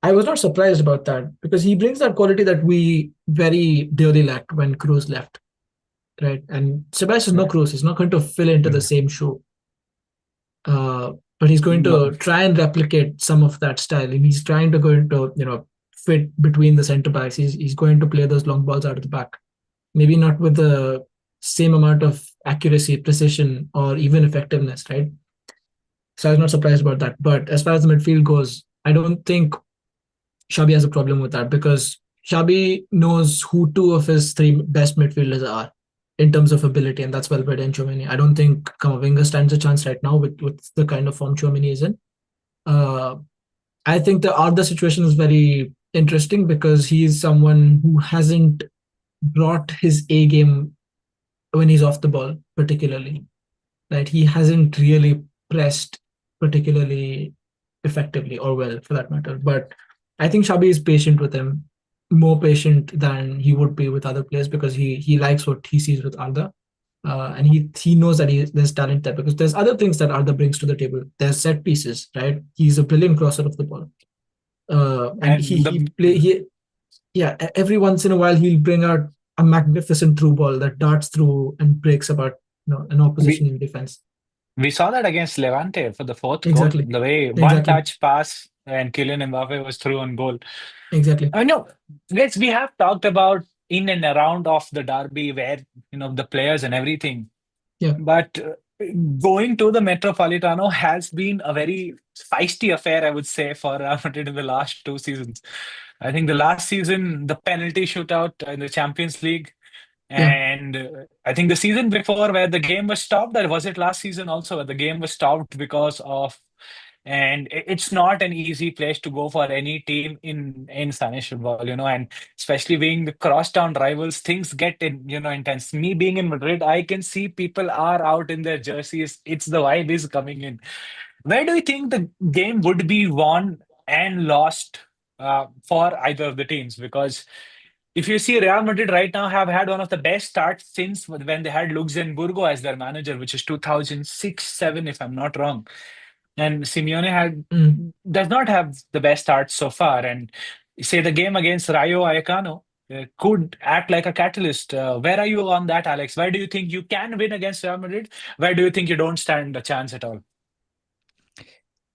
I was not surprised about that because he brings that quality that we very dearly lacked when Cruz left, right? And Sebastian is no Yeah. Cruz; he's not going to fill into the Mm. same shoe, uh, but he's going No. to try and replicate some of that style. And he's trying to fit between the centre backs. He's going to play those long balls out of the back, maybe not with the same amount of accuracy, precision, or even effectiveness, right? So I was not surprised about that. But as far as the midfield goes, I don't think Xabi has a problem with that because Xabi knows who two of his three best midfielders are in terms of ability, and that's Valverde and Tchouaméni. I don't think Kamavinga stands a chance right now with the kind of form Tchouaméni is in. Uh, I think the Arda situation is very interesting because he is someone who hasn't brought his A game when he's off the ball, particularly. Right? He hasn't really pressed particularly effectively or well for that matter. But I think Shabi is patient with him, more patient than he would be with other players because he likes what he sees with Arda. And he knows that there's talent there because there's other things that Arda brings to the table. There's set pieces, right? He's a brilliant crosser of the ball, and And every once in a while he'll bring out a magnificent through ball that darts through and breaks apart an opposition we in defense. we saw that against Levante for the fourth goal. Exactly, The way one exactly, touch pass and Kylian Mbappe was through on goal. exactly. I know. Guys, we have talked about in and around of the derby where the players and everything. Yeah, But going to the Metropolitano has been a very feisty affair, I would say, for Real Madrid in the last 2 seasons. I think the last season, the penalty shootout in the Champions League, yeah. and I think the season before where the game was stopped, or was it last season also where the game was stopped because of, and it's not an easy place to go for any team in Spanish football, and especially being the crosstown rivals, things get intense. Me being in Madrid, I can see people are out in their jerseys. It's the vibe is coming in. Where do you think the game would be won and lost for either of the teams? Because if you see Real Madrid right now have had one of the best starts since when they had Luxemburgo as their manager, which is 2006-7, if I'm not wrong. And Simeone does not have the best start so far. And say the game against Rayo Vallecano could act like a catalyst. Where are you on that, Alex? Where do you think you can win against Real Madrid? Where do you think you don't stand a chance at all?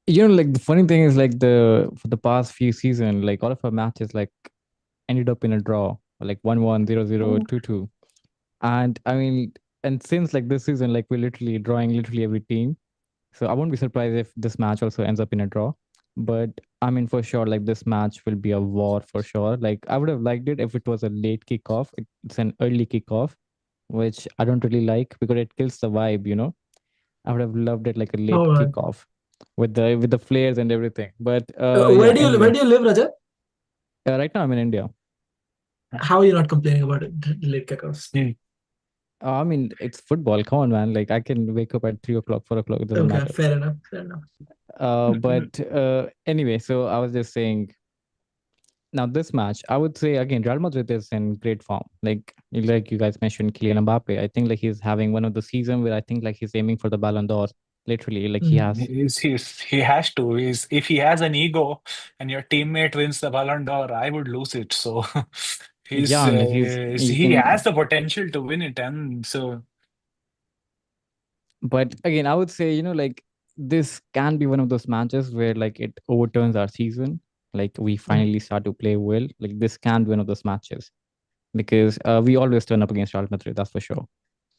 Like the funny thing is like for the past few seasons, like all of our matches like ended up in a draw, like 1-1, 0-0, 2-2. And I mean, and since like this season, like we're literally drawing literally every team. So I won't be surprised if this match also ends up in a draw. But I mean, for sure, like this match will be a war for sure. Like I would have liked it if it was a late kickoff. It's an early kickoff, which I don't really like because it kills the vibe. I would have loved it like a late kickoff with the flares and everything. But where do you live, Raja? Right now I'm in India. How are you not complaining about it, late kickoffs? I mean, it's football. Come on, man. Like I can wake up at 3 o'clock, 4 o'clock. It doesn't matter. Fair enough. Fair enough. But anyway, so I was just saying. Now this match, I would say again, Real Madrid is in great form. Like you guys mentioned, Kylian Mbappe. I think like he's having one of the season where I think like he's aiming for the Ballon d'Or. Literally, like he has. He has to. If he has an ego, and your teammate wins the Ballon d'Or, I would lose it. So he has the potential to win it, and so. But again, I would say like this can be one of those matches where like it overturns our season. Like we finally start to play well. Like this can be one of those matches because we always turn up against Real Madrid. That's for sure.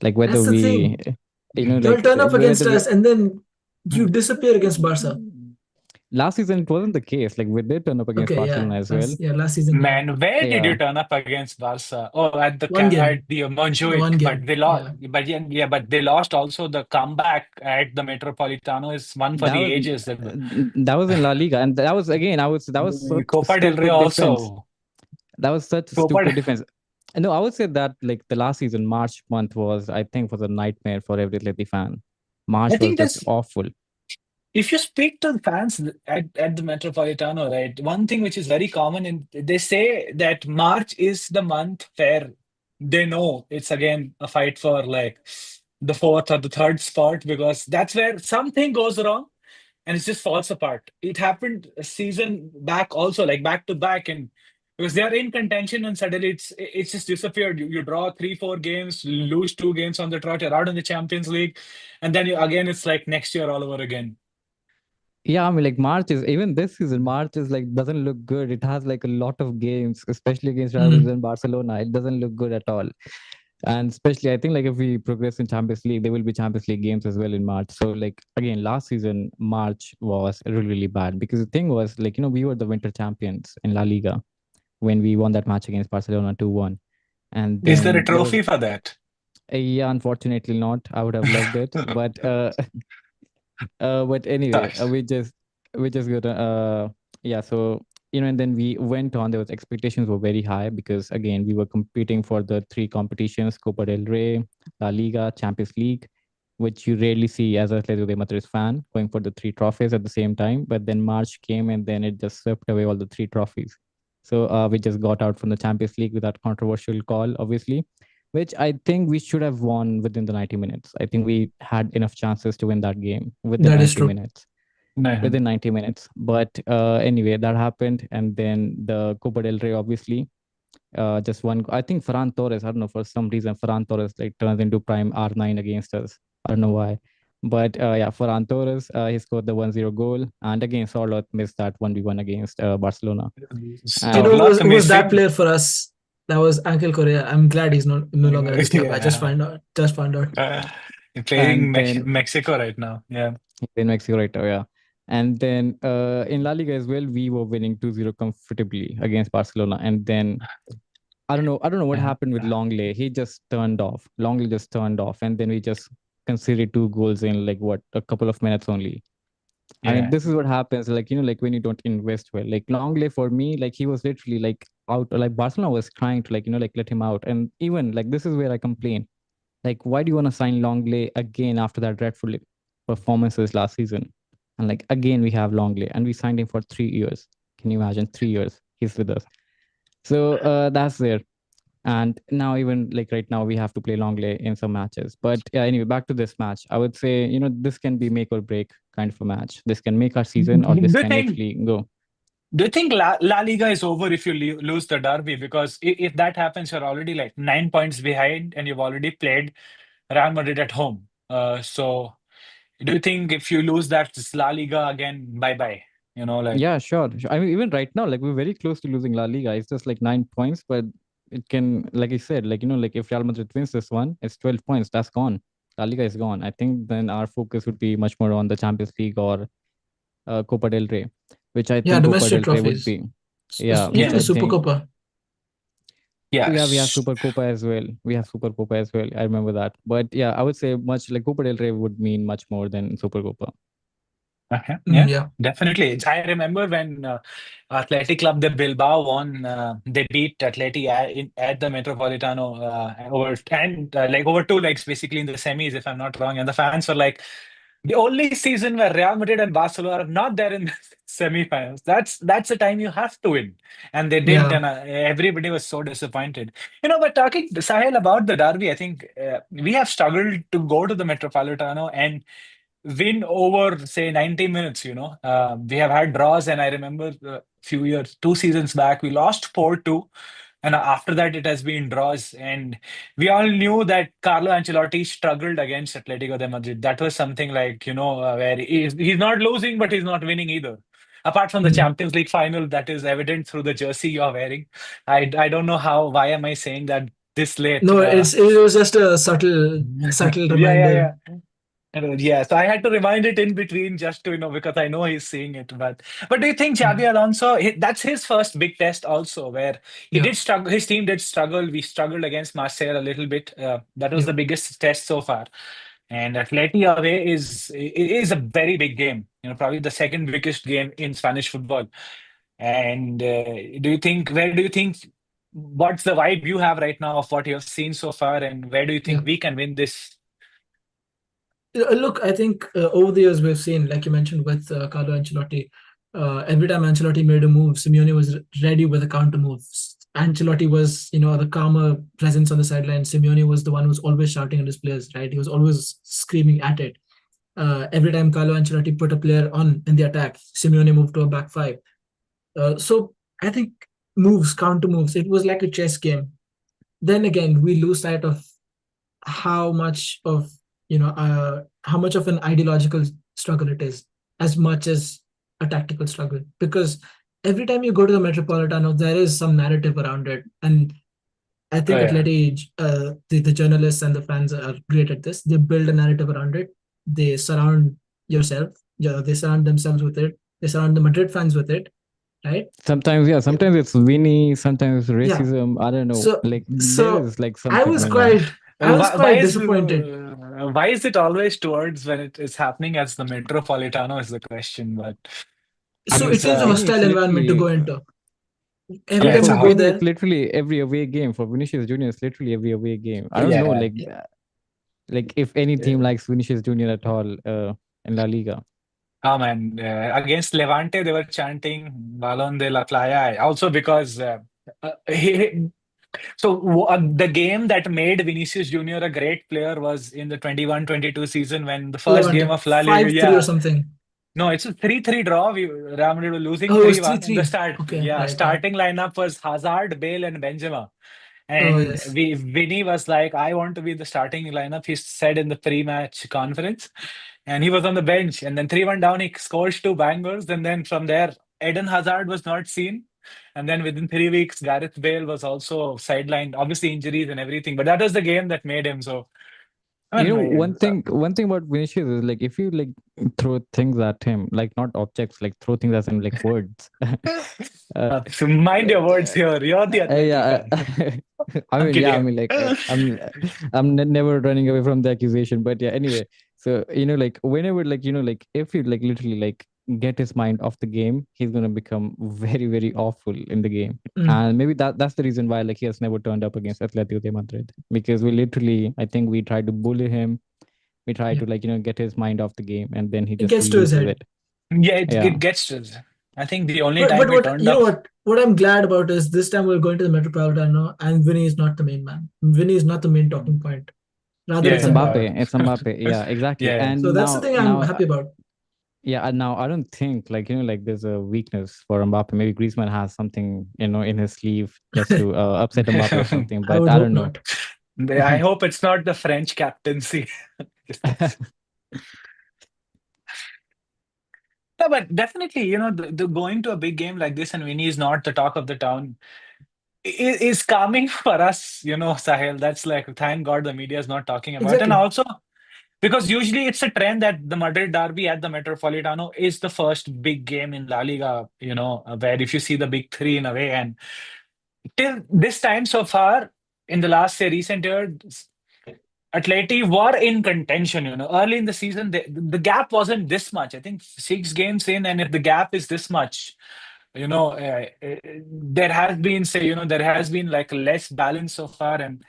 Like whether that's the thing. You'll turn up against us and then you disappear against Barca. Last season it wasn't the case. Like we did turn up against Barcelona as well. Yeah, last season. Man, where did you turn up against Barca? Oh, at the Montjuic, but they lost. Yeah. But they lost also. The comeback at the Metropolitano is one for the ages. That was in La Liga, and that was again. That was such Copa del Rey also. That was such stupid defense. No, I would say that like the last season, March month was a nightmare for every Atleti fan. March was just awful. If you speak to the fans at the Metropolitano, right, one thing which is very common, and they say that March is the month where they know it's again a fight for like the fourth or the third spot, because that's where something goes wrong and it just falls apart. It happened a season back also, like back to back, and because they are in contention and suddenly it's just disappeared. You draw 3-4 games, lose 2 games on the trot, you're out in the Champions League, and then again it's like next year all over again. Yeah, I mean, like March is even this season. March is like doesn't look good. It has like a lot of games, especially against Real Madrid and Barcelona. It doesn't look good at all. And especially, I think like if we progress in Champions League, there will be Champions League games as well in March. So like again, last season March was really, really bad because the thing was like we were the winter champions in La Liga when we won that match against Barcelona 2-1. And then, is there a trophy for that? Yeah, unfortunately not. I would have loved it, but anyway, we just got yeah. So and then we went on. There was expectations were very high because again we were competing for the 3 competitions: Copa del Rey, La Liga, Champions League, which you rarely see as a Atletico de Madrid fan going for the 3 trophies at the same time. But then March came and then it just swept away all the 3 trophies. So we just got out from the Champions League with that controversial call, obviously, which I think we should have won within the 90 minutes. I think we had enough chances to win that game within 90 minutes. Within 90 minutes. But anyway, that happened. And then the Copa del Rey, obviously, just one. I think Ferran Torres, I don't know, for some reason, Ferran Torres like turns into prime R9 against us. I don't know why. But yeah, Ferran Torres, he scored the 1-0 goal. And again, Sorloth missed that 1v1 against Barcelona. Who was that player for us? That was Angel Correa. I'm glad he's no longer at the club. I just found out. Playing Mexico right now. Yeah. In Mexico right now, yeah. And then in La Liga as well, we were winning 2-0 comfortably against Barcelona. And then I don't know what happened with Longley. He just turned off. Longley just turned off. And then we just conceded 2 goals in like a couple of minutes only. Yeah. I mean, this is what happens, like, like when you don't invest well. Like Longley, for me, like he was literally like out, like Barcelona was trying to like, like let him out. And even like this is where I complain. Like, why do you want to sign Longley again after that dreadful performances last season? And like again, we have Longley and we signed him for 3 years. Can you imagine? 3 years he's with us. So that's there. And now even like right now we have to play long lay in some matches. But yeah, anyway, back to this match. I would say, this can be make or break kind of a match. This can make our season, or this Do you can think literally go. do you think La Liga is over if you lose the derby? Because if that happens, you're already like 9 points behind, and you've already played Real Madrid at home. So do you think if you lose that, it's La Liga again, bye bye? Like. Yeah, sure. I mean, even right now, like we're very close to losing La Liga. It's just like 9 points, but it can, like I said, like like if Real Madrid wins this one, it's 12 points. That's gone. La Liga is gone. I think then our focus would be much more on the Champions League or Copa del Rey, which I Yeah, think Copa domestic del Rey would trophies, be. Yeah, which even the Yeah. I Super think. Copa. Yeah, we have Yes. Super Copa as well. We have Super Copa as well. I remember that. But yeah, I would say much like Copa del Rey would mean much more than Super Copa. Okay. Yeah, Yeah, definitely. I remember when Athletic Club de Bilbao won. They beat Atleti at the Metropolitano over two legs, basically in the semis, if I'm not wrong. And the fans were like, the only season where Real Madrid and Barcelona are not there in the semifinals. That's the time you have to win, and they didn't, yeah, and everybody was so disappointed. But talking to Sahil about the derby, I think we have struggled to go to the Metropolitano and win over, say, 90 minutes. We have had draws, and I remember a few years, 2 seasons back, we lost 4-2. And after that, it has been draws. And we all knew that Carlo Ancelotti struggled against Atletico de Madrid. That was something like, where he's not losing, but he's not winning either. Apart from the mm. Champions League final, that is evident through the jersey you're wearing. I don't know why am I saying that this late? No, it was just a subtle Yeah, yeah, reminder. yeah. Yeah, so I had to remind it in between just to, because I know he's seeing it. But do you think Xabi Mm. Alonso, that's his first big test also, where he Yeah, did struggle, his team did struggle. We struggled against Marseille a little bit. That was yeah, the biggest test so far. And Atleti away is a very big game, probably the second biggest game in Spanish football. And where do you think, what's the vibe you have right now of what you have seen so far, and where do you yeah. think we can win this? Look, I think over the years we've seen, like you mentioned with Carlo Ancelotti, every time Ancelotti made a move, Simeone was ready with a counter move. Ancelotti was, the calmer presence on the sideline. Simeone was the one who was always shouting at his players, right? He was always screaming at it. Every time Carlo Ancelotti put a player on in the attack, Simeone moved to a back five. So I think counter moves, it was like a chess game. Then again, we lose sight of how much of how much of an ideological struggle it is, as much as a tactical struggle. Because every time you go to the Metropolitano, there is some narrative around it, and I Oh, think yeah. the journalists and the fans are great at this. They build a narrative around it. They surround yourself. Yeah, they surround themselves with it. They surround the Madrid fans with it, right? Sometimes, yeah, Yeah. sometimes it's Vinny, sometimes Yeah. racism. I don't know. So Like there so is like I something was going on. quite I was quite disappointed. Why is it always towards when it is happening as the Metropolitano is the question, but So I mean, it it's for is a Vinny, it's hostile environment to literally go into. Every yeah, yeah. it's time For a you go hot. Vinny, it's there, literally every away game. For Vinicius Junior, it's literally every away game. I don't know, Yeah. like if any team yeah, likes Vinicius Junior at all in La Liga. Oh man, against Levante they were chanting Balón de la Playa also because the game that made Vinicius Junior a great player was in the 21-22 season when the first game Levante of La Liga. 5-3 or Yeah. something. No, it's a 3-3 draw. Real Madrid were losing Oh, it was 3-1. And the 3-3. start, Okay, yeah, right, right. starting lineup was Hazard, Bale, and Benzema. Oh, And yes. Vinny was like, I want to be the starting lineup, he said in the pre-match conference. And he was on the bench. And then 3-1 down, he scores two bangers. And then from there, Eden Hazard was not seen. And then within 3 weeks, Gareth Bale was also sidelined, obviously injuries and everything. But that was the game that made him. So, I You know, mean, one thing about Vinicius is like if you like throw things at him, like not objects, like throw things as in like words. so mind your words here. You're the Atleti Yeah, fan. I I'm mean, yeah, I kidding. mean, like, I'm never running away from the accusation, but yeah, anyway, so like, whenever, like, like, if you like literally like get his mind off the game, he's gonna become very, very awful in the game, Mm. and maybe that's the reason why like he has never turned up against Atletico de Madrid, because we literally, I think we tried to bully him, we tried Yeah. to like get his mind off the game, and then he It just gets to his loses head. it. Yeah, Yeah, it gets to. I think the only But time he what turned you know up. what what I'm glad about is this time we're going to the Metropolitano, and Vinny is not the main man. Vinny is not the main talking point. Rather, Yeah, it's It's Mbappe. Mbappe. It's Mbappe. Yeah, exactly. yeah. So And that's the now, thing I'm now, happy about. yeah, and now I don't think like like there's a weakness for Mbappe. Maybe Griezmann has something in his sleeve just to upset Mbappe or something. I But would I hope don't know. not. I hope it's not the French captaincy. No, but definitely, the going to a big game like this and Winnie is not the talk of the town is calming for us, Sahel. That's like, thank God the media is not talking about it. And Exactly. also, because usually it's a trend that the Madrid derby at the Metropolitano is the first big game in La Liga, where if you see the big three in a way. And till this time so far, in the last, say, recent years, Atleti were in contention, Early in the season, the gap wasn't this much. I think 6 games in, and if the gap is this much, there has been, say, there has been like less balance so far. And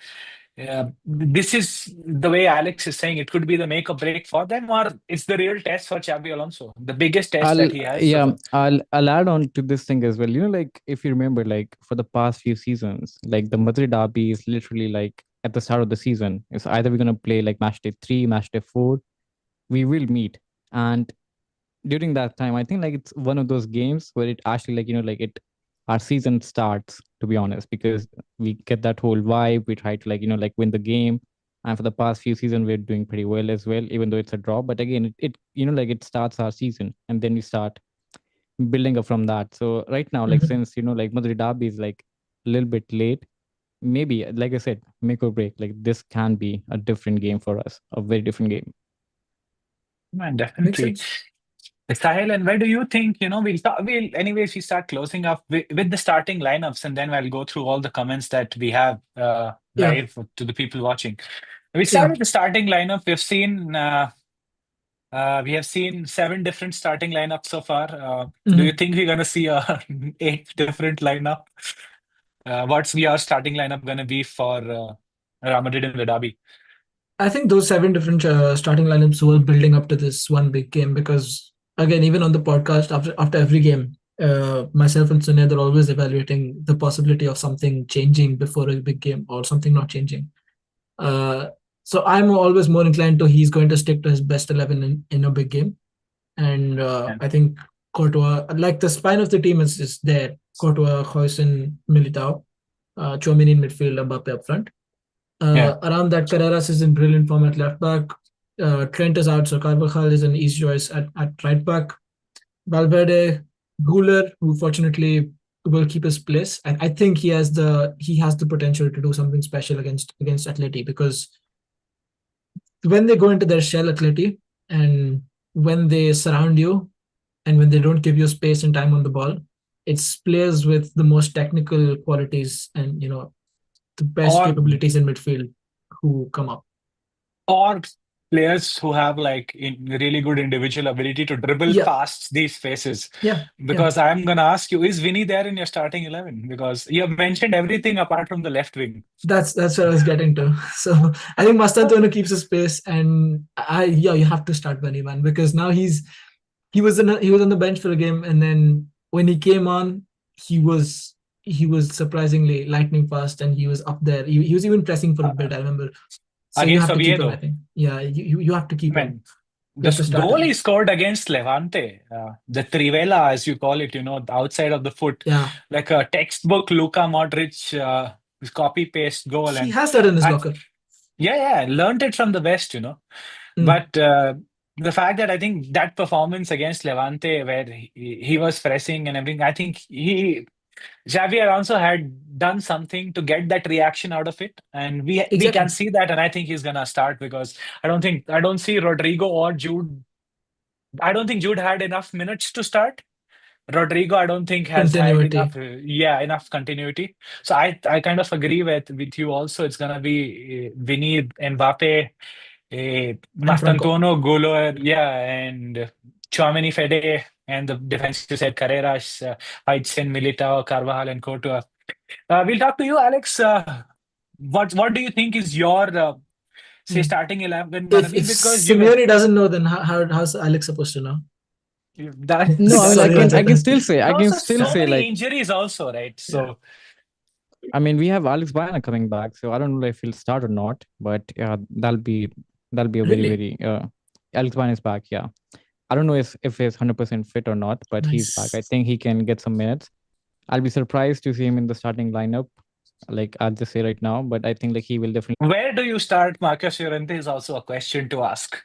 this is the way Alex is saying it could be the make or break for them, or it's the real test for Xabi Alonso, the biggest test that I'll he has so yeah, far. I'll add on to this thing as well. Like if you remember, like for the past few seasons, like the Madrid derby is literally like at the start of the season. It's either we're gonna play like match day 3, match day 4, we will meet. And during that time, I think like it's one of those games where it actually like like it our season starts, to be honest, because we get that whole vibe. We try to like like win the game. And for the past few seasons, we're doing pretty well as well, even though it's a draw. But again, it like it starts our season, and then we start building up from that. So right now, like Mhm. since like Madrid derby is like a little bit late, maybe like I said, make or break. Like this can be a different game for us, a very different game. Man, Makes definitely. sense. Sahil, and where do you think, anyways, we start closing up with the starting lineups, and then I'll go through all the comments that we have Yeah. live to the people watching. We start Yeah. with the starting lineup. We have seen 7 different starting lineups so far. Do you Mhm. think we're gonna see a 8 different lineup? What's your starting lineup gonna be for Real Madrid in the derby? I think those 7 different starting lineups were building up to this one big game because, again, even on the podcast after every game, myself and Sunil are always evaluating the possibility of something changing before a big game or something not changing. Uh, so I'm always more inclined to he's going to stick to his best 11 in a big game, and Yeah. I think Courtois, like the spine of the team, is there. Courtois, Huijsen, Militao, Tchouaméni in midfield, Mbappe up front. Yeah. Around that, Carreras is in brilliant form at left back. Trent is out, so Carvajal is an easy choice at right back. Valverde, Guler, who fortunately will keep his place. I think he has the potential to do something special against Atleti, because when they go into their shell, Atleti, and when they surround you and when they don't give you space and time on the ball, it's players with the most technical qualities and the best Or capabilities in midfield who come up. or players who have like really good individual ability to dribble Yeah, past these faces. yeah, yeah. Because I'm gonna ask you, is Vinny there in your starting 11? Because you have mentioned everything apart from the left wing. That's what I was getting to. So I think Mastantuono keeps his space, and you have to start Benny, man, because now he was on the bench for a game, and then when he came on, he was he was surprisingly lightning fast, and he was up there. He was even pressing for a bit, Uh, I remember. So you Against have to keep him, I Oviedo. think. Yeah, you have to I keep him. mean, You have to this start goal he him. scored against Levante, the Trivela, as you call it, the outside of the foot, Yeah, like a textbook Luka Modric copy paste goal. he And has that in his I, locker. yeah, learned it from the best. Mm, But the fact that I think that performance against Levante, where he was pressing and everything, I think Xavi Alonso had done something to get that reaction out of it, and we can exactly. see that. And I think he's gonna start because I don't see Rodrigo or Jude. I don't think Jude had enough minutes to start. Rodrigo, I don't think has had enough, Continuity enough continuity. So I kind of agree with you. Also, it's gonna be Vinny, Mbappe, and Franco. Mastantuono, Gulo, and Tchouaméni, Fede, and the defense you said Carreras, Huijsen, Militao, Carvajal, and Courtois. We'll talk to you, Alex. What do you think is your say Mm. starting 11 gonna If be? if Because you Simeone doesn't know, then how's Alex supposed to know? That No, I mean, Sorry about I that, can man. still say, also so many like, injuries also, right? So I mean, we have Alex Baena coming back, so I don't know if he'll start or not, but yeah, that'll be a very, Really? very, Alex Baena is back, yeah. I don't know if he's 100% fit or not, but he's back. I Nice. think he can get some minutes. I'll be surprised to see him in the starting lineup, like I'll just say right now, but I think like he will definitely. where do you start Marcus Llorente is also a question to ask.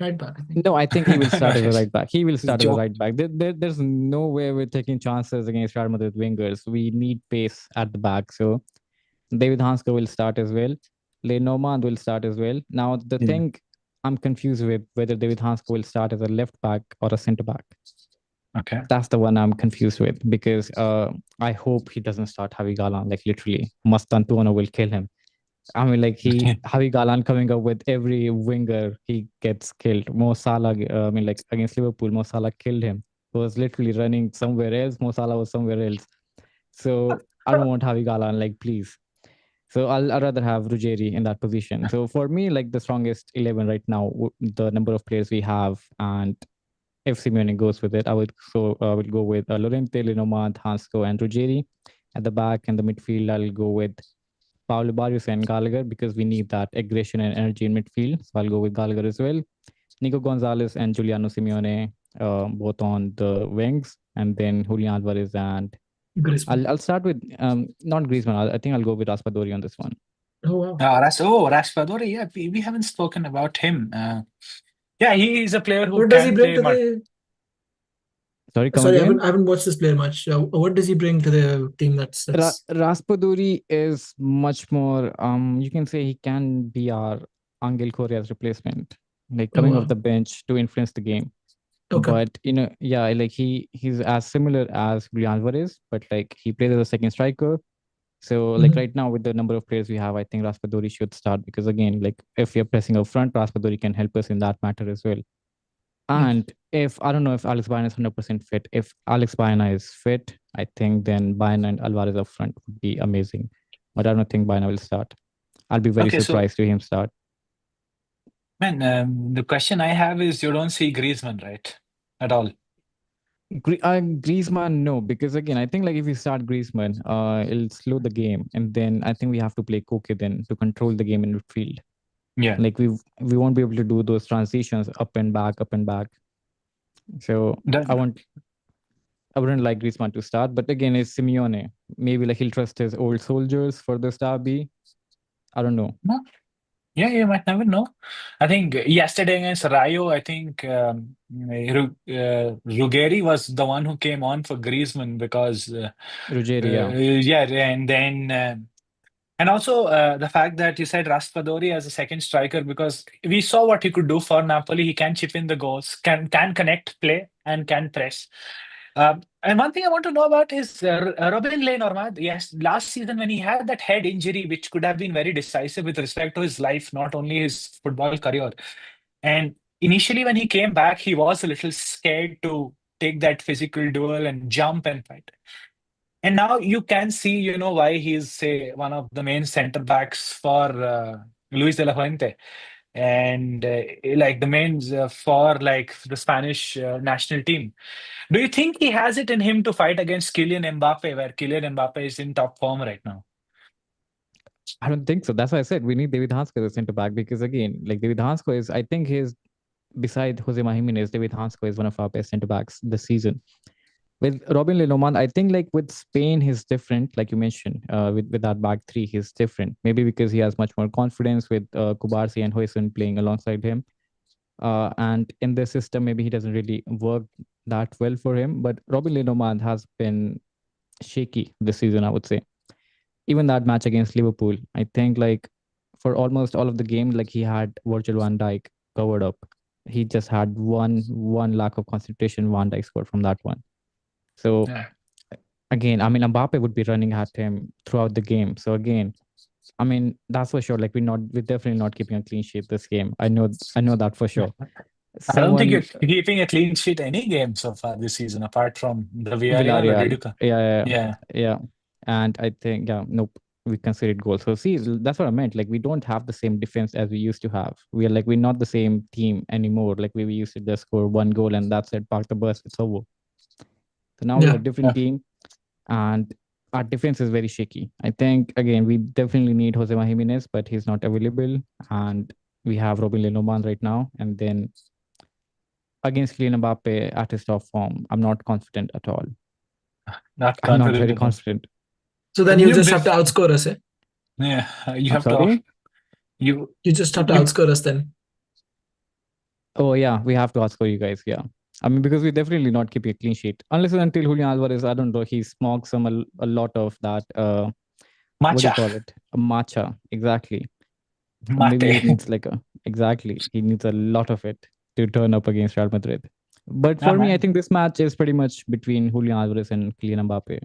Right back, I think. No, I think he will No, start as a right back. He will it's a start as a joke. right back. There's no way we're taking chances against Real Madrid wingers. We need pace at the back. So David Hansko will start as well. Lenormand will start as well. Now, the Yeah. thing I'm confused with whether David Hansko will start as a left back or a centre back. Okay. That's the one I'm confused with because I hope he doesn't start Javi Galan. Like literally, Mastantuono will kill him. I mean, like Javi Galan coming up with every winger he gets killed. Mo Salah, I mean, like against Liverpool, Mo Salah killed him. He was literally running somewhere else. Mo Salah was somewhere else. So I don't want Javi Galan. Like, please. So I'll rather have Ruggeri in that position. So for me, like the strongest 11 right now, the number of players we have, and if Simeone goes with it, I would will go with Lorente, Lenormand, Hansco, and Ruggeri. At the back and the midfield, I'll go with Paulo Barrios and Gallagher because we need that aggression and energy in midfield. So I'll go with Gallagher as well. Nico Gonzalez and Giuliano Simeone, both on the wings, and then Julian Alvarez and Griezmann. I'll start with not Griezmann. I think I'll go with Raspadori on this one. Oh, wow. Raspadori. Yeah, we haven't spoken about him. Yeah, he is a player who What does he can bring play. to the? Sorry, come Sorry, again. I haven't watched this player much. What does he bring to the team? That's Raspadori is much more. You can say he can be our Angel Correa's replacement, like Oh, coming wow. off the bench to influence the game. Okay. But yeah, like he's as similar as Julian Alvarez, but like he plays as a second striker. So like Mhm. right now with the number of players we have, I think Raspadori should start because again, like if we are pressing up front, Raspadori can help us in that matter as well. Yes. And if I don't know if Alex Baena is 100% fit, if Alex Baena is fit, I think then Baena and Alvarez up front would be amazing. But I don't think Baena will start. I'll be very Okay, so surprised to him start. man, the question I have is you don't see Griezmann, right? At all. Griezmann, no, because again, I think like if we start Griezmann, it'll slow the game, and then I think we have to play Koke then to control the game in midfield. Yeah. Like we won't be able to do those transitions up and back, up and back. So That- I wouldn't like Griezmann to start, but again, it's Simeone. Maybe like he'll trust his old soldiers for this derby. I don't know. no. Yeah, you might never know. I think yesterday against Rayo, I think Ruggeri was the one who came on for Griezmann because Ruggeri, yeah. yeah, and then and also the fact that you said Raspadori as a second striker because we saw what he could do for Napoli. He can chip in the goals, can connect play, and can press. And one thing I want to know about is Robin Lenormand. Yes, last season when he had that head injury, which could have been very decisive with respect to his life, not only his football career. And initially, when he came back, he was a little scared to take that physical duel and jump and fight. And now you can see, why he's, say, one of the main center backs for Luis de la Fuente and like the mains for like the Spanish national team. Do you think he has it in him to fight against Kylian Mbappe, where Kylian Mbappe is in top form right now? I don't think so. That's why I said we need David Hansko as a center back because again, like David Hansko is, I think he's beside Jose Jimenez, David Hansko is one of our best center backs this season. With Robin Lenormand, I think like with Spain, he's different, like you mentioned. With that back three, he's different. Maybe because he has much more confidence with Kubarsi and Hoyson playing alongside him. And in this system, maybe he doesn't really work that well for him. But Robin Lenormand has been shaky this season, I would say. Even that match against Liverpool, I think like for almost all of the game, like he had Virgil van Dijk covered up. He just had one lack of concentration. Van Dijk scored from that one. So Yeah. again, I mean, Mbappe would be running at him throughout the game. So again, I mean, that's for sure. Like we're definitely not keeping a clean sheet this game. I know that for sure. I don't think you're Someone keeping a clean sheet any game so far this season, apart from the Villarreal, or did Villarreal, you? yeah, Yeah. yeah, and I think nope. we conceded goals. So see, that's what I meant. Like we don't have the same defense as we used to have. We're not the same team anymore. Like we used to just score one goal and that's it, park the bus, it's over. So now we're a Yeah. different team, and our defense is very shaky. I think again we definitely need Jose Jimenez, but he's not available, and we have Robin Lenormand right now. And then against Kylian Mbappe at his top form, I'm not confident at all. Not I'm not confident very at all. confident. So then And you you just have to bef- outscore us, eh? Yeah, you I'm have to. sorry. You You just have to you outscore us then. Oh yeah, we have to ask for you guys. Yeah, I mean because we definitely not keeping a clean sheet unless and until Julian Alvarez. I don't know. He smokes some a lot of that. What do you matcha call it? A matcha, exactly. Or maybe he mate. needs like a exactly. He needs a lot of it to turn up against Real Madrid. But Ah for me, I man. think this match is pretty much between Julian Alvarez and Kylian Mbappe.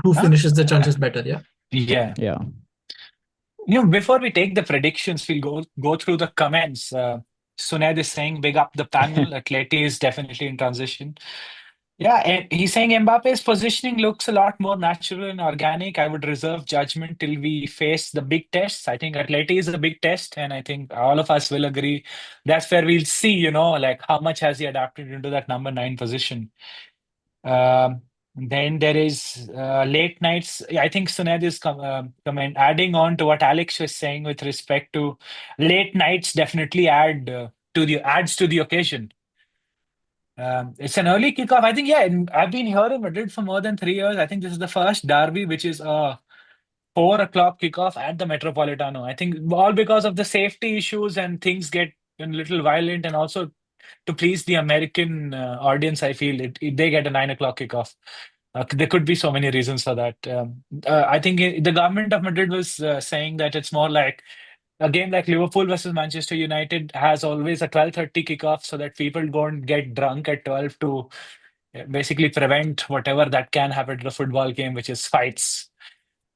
Who Huh? finishes the chances better? Yeah. Yeah. Yeah. Before we take the predictions, we'll go through the comments. Suned is saying, big up the panel. Atleti is definitely in transition. Yeah, and he's saying Mbappe's positioning looks a lot more natural and organic. I would reserve judgment till we face the big tests. I think Atleti is a big test, and I think all of us will agree that's where we'll see, like how much has he adapted into that number 9 position. Then there is late nights. I think Suned is comment adding on to what Alex was saying with respect to late nights. Definitely adds to the occasion. It's an early kickoff. I think, yeah, and I've been here in Madrid for more than 3 years. I think this is the first derby which is a 4 o'clock kickoff at the Metropolitano. I think all because of the safety issues and things get a little violent, and also to please the American audience, I feel they get a 9 o'clock kickoff. There could be so many reasons for that. I think the government of Madrid was saying that it's more like a game like Liverpool versus Manchester United has always a 12:30 kickoff so that people don't get drunk at 12 to basically prevent whatever that can happen to the football game, which is fights.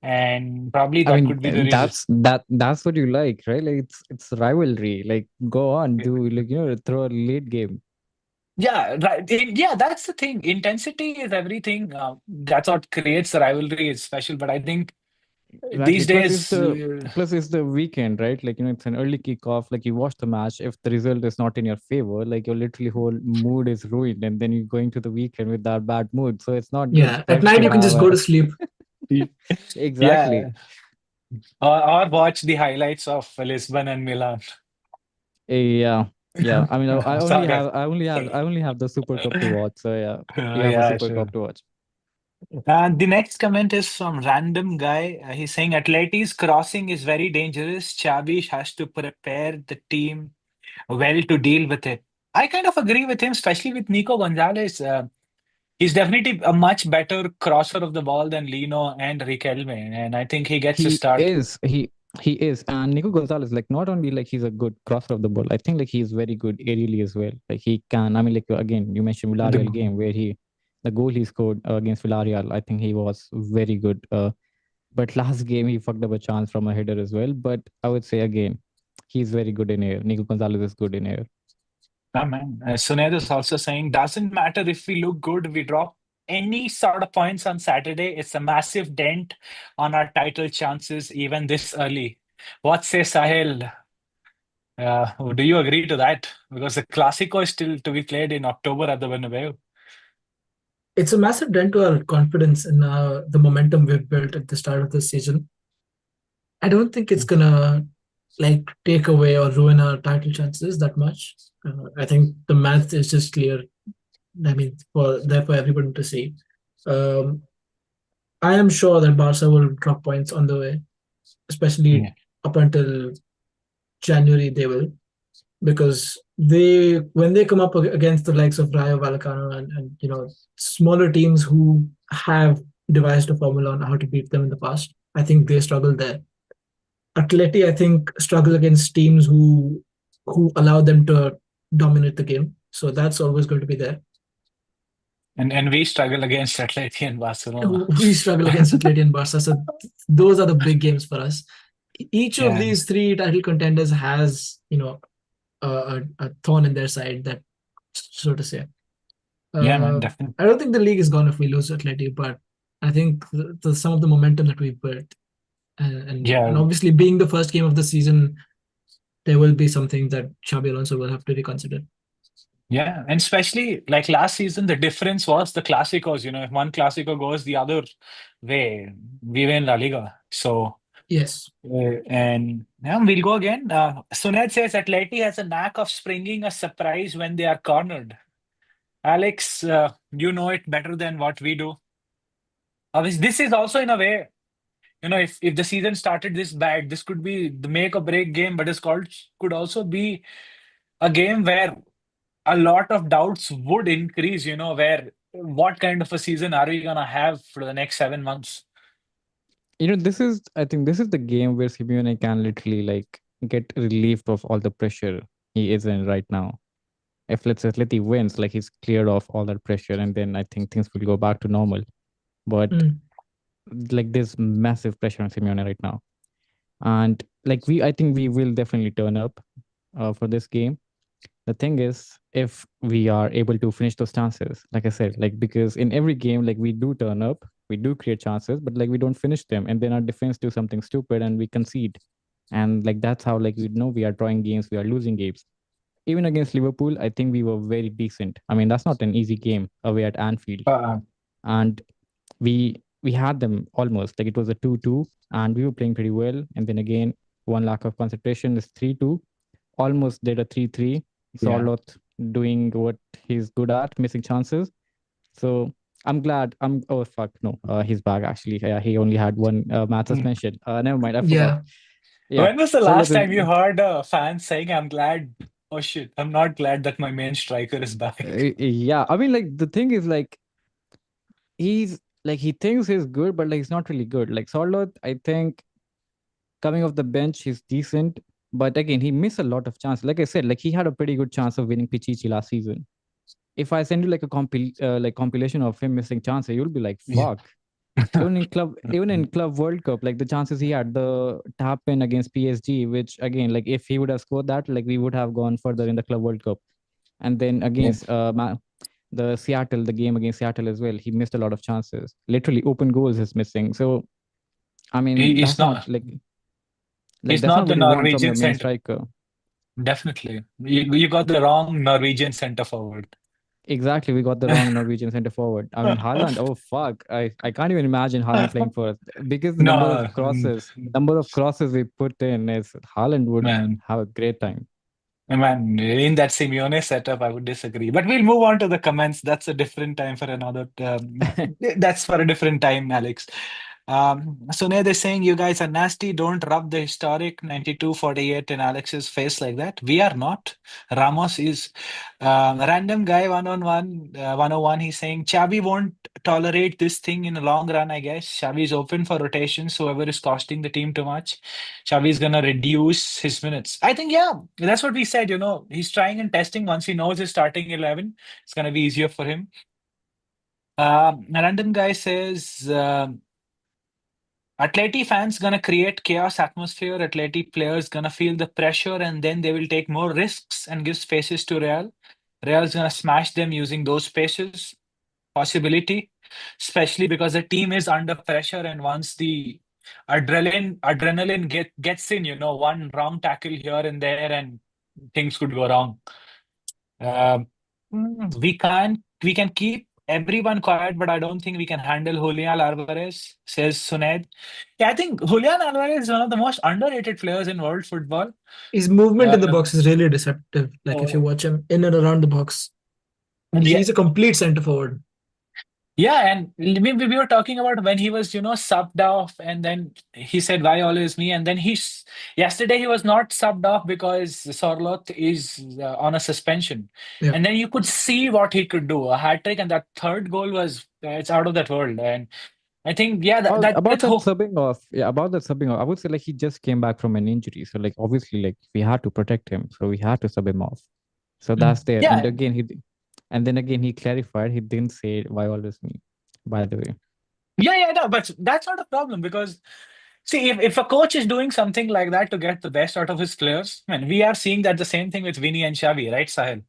And probably I that mean could be the reason. that's what you like, right? Like it's rivalry. Like go on, do like throw a late game. Yeah, right. Yeah, that's the thing. Intensity is everything. That's what creates the rivalry. It's special. But I think Exactly. these days, Plus it's the weekend, right? Like it's an early kickoff. Like you watch the match. If the result is not in your favor, like your literally whole mood is ruined, and then you're going to the weekend with that bad mood. So it's not good Yeah. At time night to you can have just go a to sleep. exactly. yeah, or watch the highlights of Lisbon and Milan. Yeah, yeah. I mean, Sorry. I only have the Super Cup to watch. So yeah, you have a Yeah, Super sure. Cup to watch. The next comment is from random guy. He's saying Atleti's crossing is very dangerous. Xavi has to prepare the team well to deal with it. I kind of agree with him, especially with Nico Gonzalez. He's definitely a much better crosser of the ball than Lino and Riquelme, and I think he gets a He start. is. He is. And Nico Gonzalez, like not only like he's a good crosser of the ball, I think like he's very good aerially as well. Like he can. I mean, like again, you mentioned Villarreal The, game where the goal he scored against Villarreal, I think he was very good. But last game he fucked up a chance from a header as well. But I would say again, he's very good in air. Nico Gonzalez is good in air. oh man, Suned is also saying doesn't matter if we look good, we drop any sort of points on Saturday. It's a massive dent on our title chances even this early. What say Sahil? Do you agree to that? Because the Clásico is still to be played in October at the Bernabeu. It's a massive dent to our confidence in the momentum we've built at the start of the season. I don't think it's gonna like take away or ruin our title chances that much. I think the math is just clear. I mean, for everyone to see. Um, I am sure that Barca will drop points on the way, especially Yeah. up until January. They will, because when they come up against the likes of Rayo Vallecano and smaller teams who have devised a formula on how to beat them in the past, I think they struggle there. Atleti, I think, struggle against teams who allow them to dominate the game. So that's always going to be there. And we struggle against Atleti and Barcelona. We struggle against Atleti and Barca. So those are the big games for us. Each of Yeah. these three title contenders has, a thorn in their side, that so to say. Yeah, man, definitely. I don't think the league is gone if we lose Atleti, but I think some of the momentum that we've built And obviously, being the first game of the season, there will be something that Xabi Alonso will have to reconsider. Yeah, and especially like last season, the difference was the Clásicos. If one Clásico goes the other way, we win La Liga. So, Yes. and yeah, we'll go again. Suned says Atleti has a knack of springing a surprise when they are cornered. Alex, you know it better than what we do. Obviously, this is also in a way, if the season started this bad, this could be the make or break game, but could also be a game where a lot of doubts would increase, where what kind of a season are we gonna have for the next 7 months? I think this is the game where Simeone can literally like get relief of all the pressure he is in right now. If let's say Atleti wins, like he's cleared off all that pressure, and then I think things will go back to normal. But like there's massive pressure on Simeone right now, and like I think we will definitely turn up for this game. The thing is, if we are able to finish those chances, like I said, like because in every game, like we do turn up, we do create chances, but like we don't finish them, and then our defense do something stupid and we concede, and like that's how like we know we are drawing games, we are losing games. Even against Liverpool, I think we were very decent. I mean, that's not an easy game away at Anfield, and we had them almost like it was a 2-2, and we were playing pretty well, and then again one lack of concentration is 3-2, almost did a 3-3. Sorloth doing what he's good at, missing chances. So I'm glad. Oh fuck no, he's back actually. Yeah, he only had one match suspension. Never mind, I forgot. Yeah. When was the last time you heard a fan saying, "I'm glad"? Oh shit, I'm not glad that my main striker is back. Yeah, I mean, like the thing is, like he's like he thinks he's good, but like he's not really good. Like Sorloth, I think coming off the bench, he's decent. But again, he missed a lot of chances. Like I said, like he had a pretty good chance of winning Pichichi last season. If I send you like a compilation of him missing chances, you'll be like, fuck. Even in club World Cup, like the chances he had, the tap in against PSG, which again, like if he would have scored that, like we would have gone further in the club World Cup. And then against the game against Seattle as well, he missed a lot of chances. Literally open goals is missing. So I mean, He's that's not like he's that's not not the what you want from Norwegian your main center. striker. Definitely. You got the wrong Norwegian center forward. Exactly, we got the wrong Norwegian center forward. I mean, Haaland. Oh fuck, I can't even imagine Haaland playing for us because the No, number of crosses we put in is Haaland would have a great time. Man, in that Simeone setup, I would disagree. But we'll move on to the comments. That's a different time for another. That's for a different time, Alex. Suned is saying you guys are nasty. Don't rub the historic 92-48 in Alex's face like that. We are not. Ramos is random guy 101. He's saying Xavi won't tolerate this thing in the long run, I guess. Xavi is open for rotations. Whoever is costing the team too much, Xavi is going to reduce his minutes. I think, yeah, that's what we said. He's trying and testing. Once he knows his starting 11, it's going to be easier for him. A random guy says, Atleti fans gonna create chaos atmosphere. Atleti players gonna feel the pressure, and then they will take more risks and give spaces to Real. Real's gonna smash them using those spaces. Possibility, especially because the team is under pressure, and once the adrenaline gets in, one wrong tackle here and there, and things could go wrong. We can keep everyone quiet, but I don't think we can handle Julian Alvarez, says Suned. Yeah, I think Julian Alvarez is one of the most underrated players in world football. His movement in the box is really deceptive. Like if you watch him in and around the box, he's a complete center forward. Yeah, and we were talking about when he was, subbed off, and then he said, "Why always me?" And then yesterday he was not subbed off because Sorloth is on a suspension, and then you could see what he could do, a hat trick, and that third goal was it's out of that world. And I think, yeah, about that subbing off, I would say like he just came back from an injury, so like obviously like we had to protect him, so we had to sub him off. So that's there, and again he clarified he didn't say why always me, by the way. Yeah, no, but that's not a problem because see, if a coach is doing something like that to get the best out of his players, man, we are seeing that the same thing with Vinny and Xavi, right, Sahil?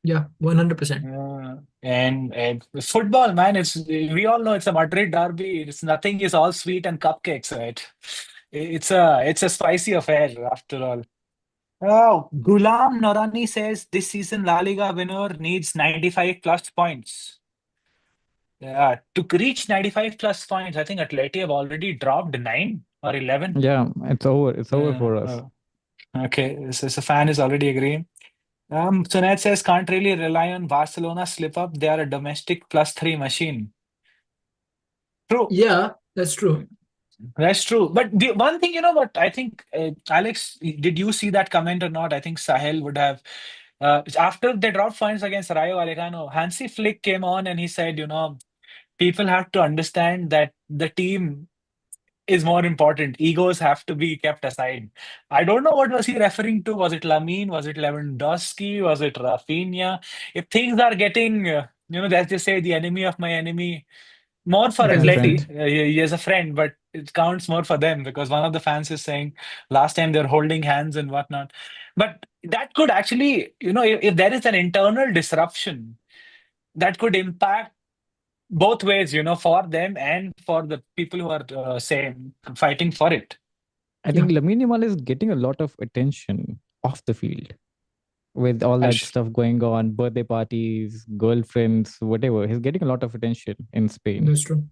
Yeah, 100%. And football, man, we all know it's a Madrid derby. It's nothing is all sweet and cupcakes, right? It's a spicy affair after all. Oh, Gulam Norani says this season La Liga winner needs 95 plus points. Yeah, to reach 95 plus points, I think Atleti have already dropped 9 or 11. Yeah, it's over. It's over Uh, for us. uh, okay, so fan is already agreeing. Sunet says can't really rely on Barcelona slip up. They are a domestic +3 machine. True. Yeah, that's true. That's true. But the one thing, you know what, I think, Alex, did you see that comment or not? I think Sahel would have. After they dropped points against Rayo Vallecano, Hansi Flick came on and he said, people have to understand that the team is more important. Egos have to be kept aside. I don't know what was he referring to. Was it Lamine? Was it Lewandowski? Was it Rafinha? If things are getting, let's just say the enemy of my enemy, more for My Becomes a Atleti, friend. friend. he is a friend, but it counts more for them because one of the fans is saying last time they're holding hands and whatnot. But that could actually, if there is an internal disruption, that could impact both ways, for them and for the people who are saying fighting for it. I Yeah, think Lamine Yamal is getting a lot of attention off the field with all that Ash- stuff going on, birthday parties, girlfriends, whatever. He's getting a lot of attention in Spain. that's true.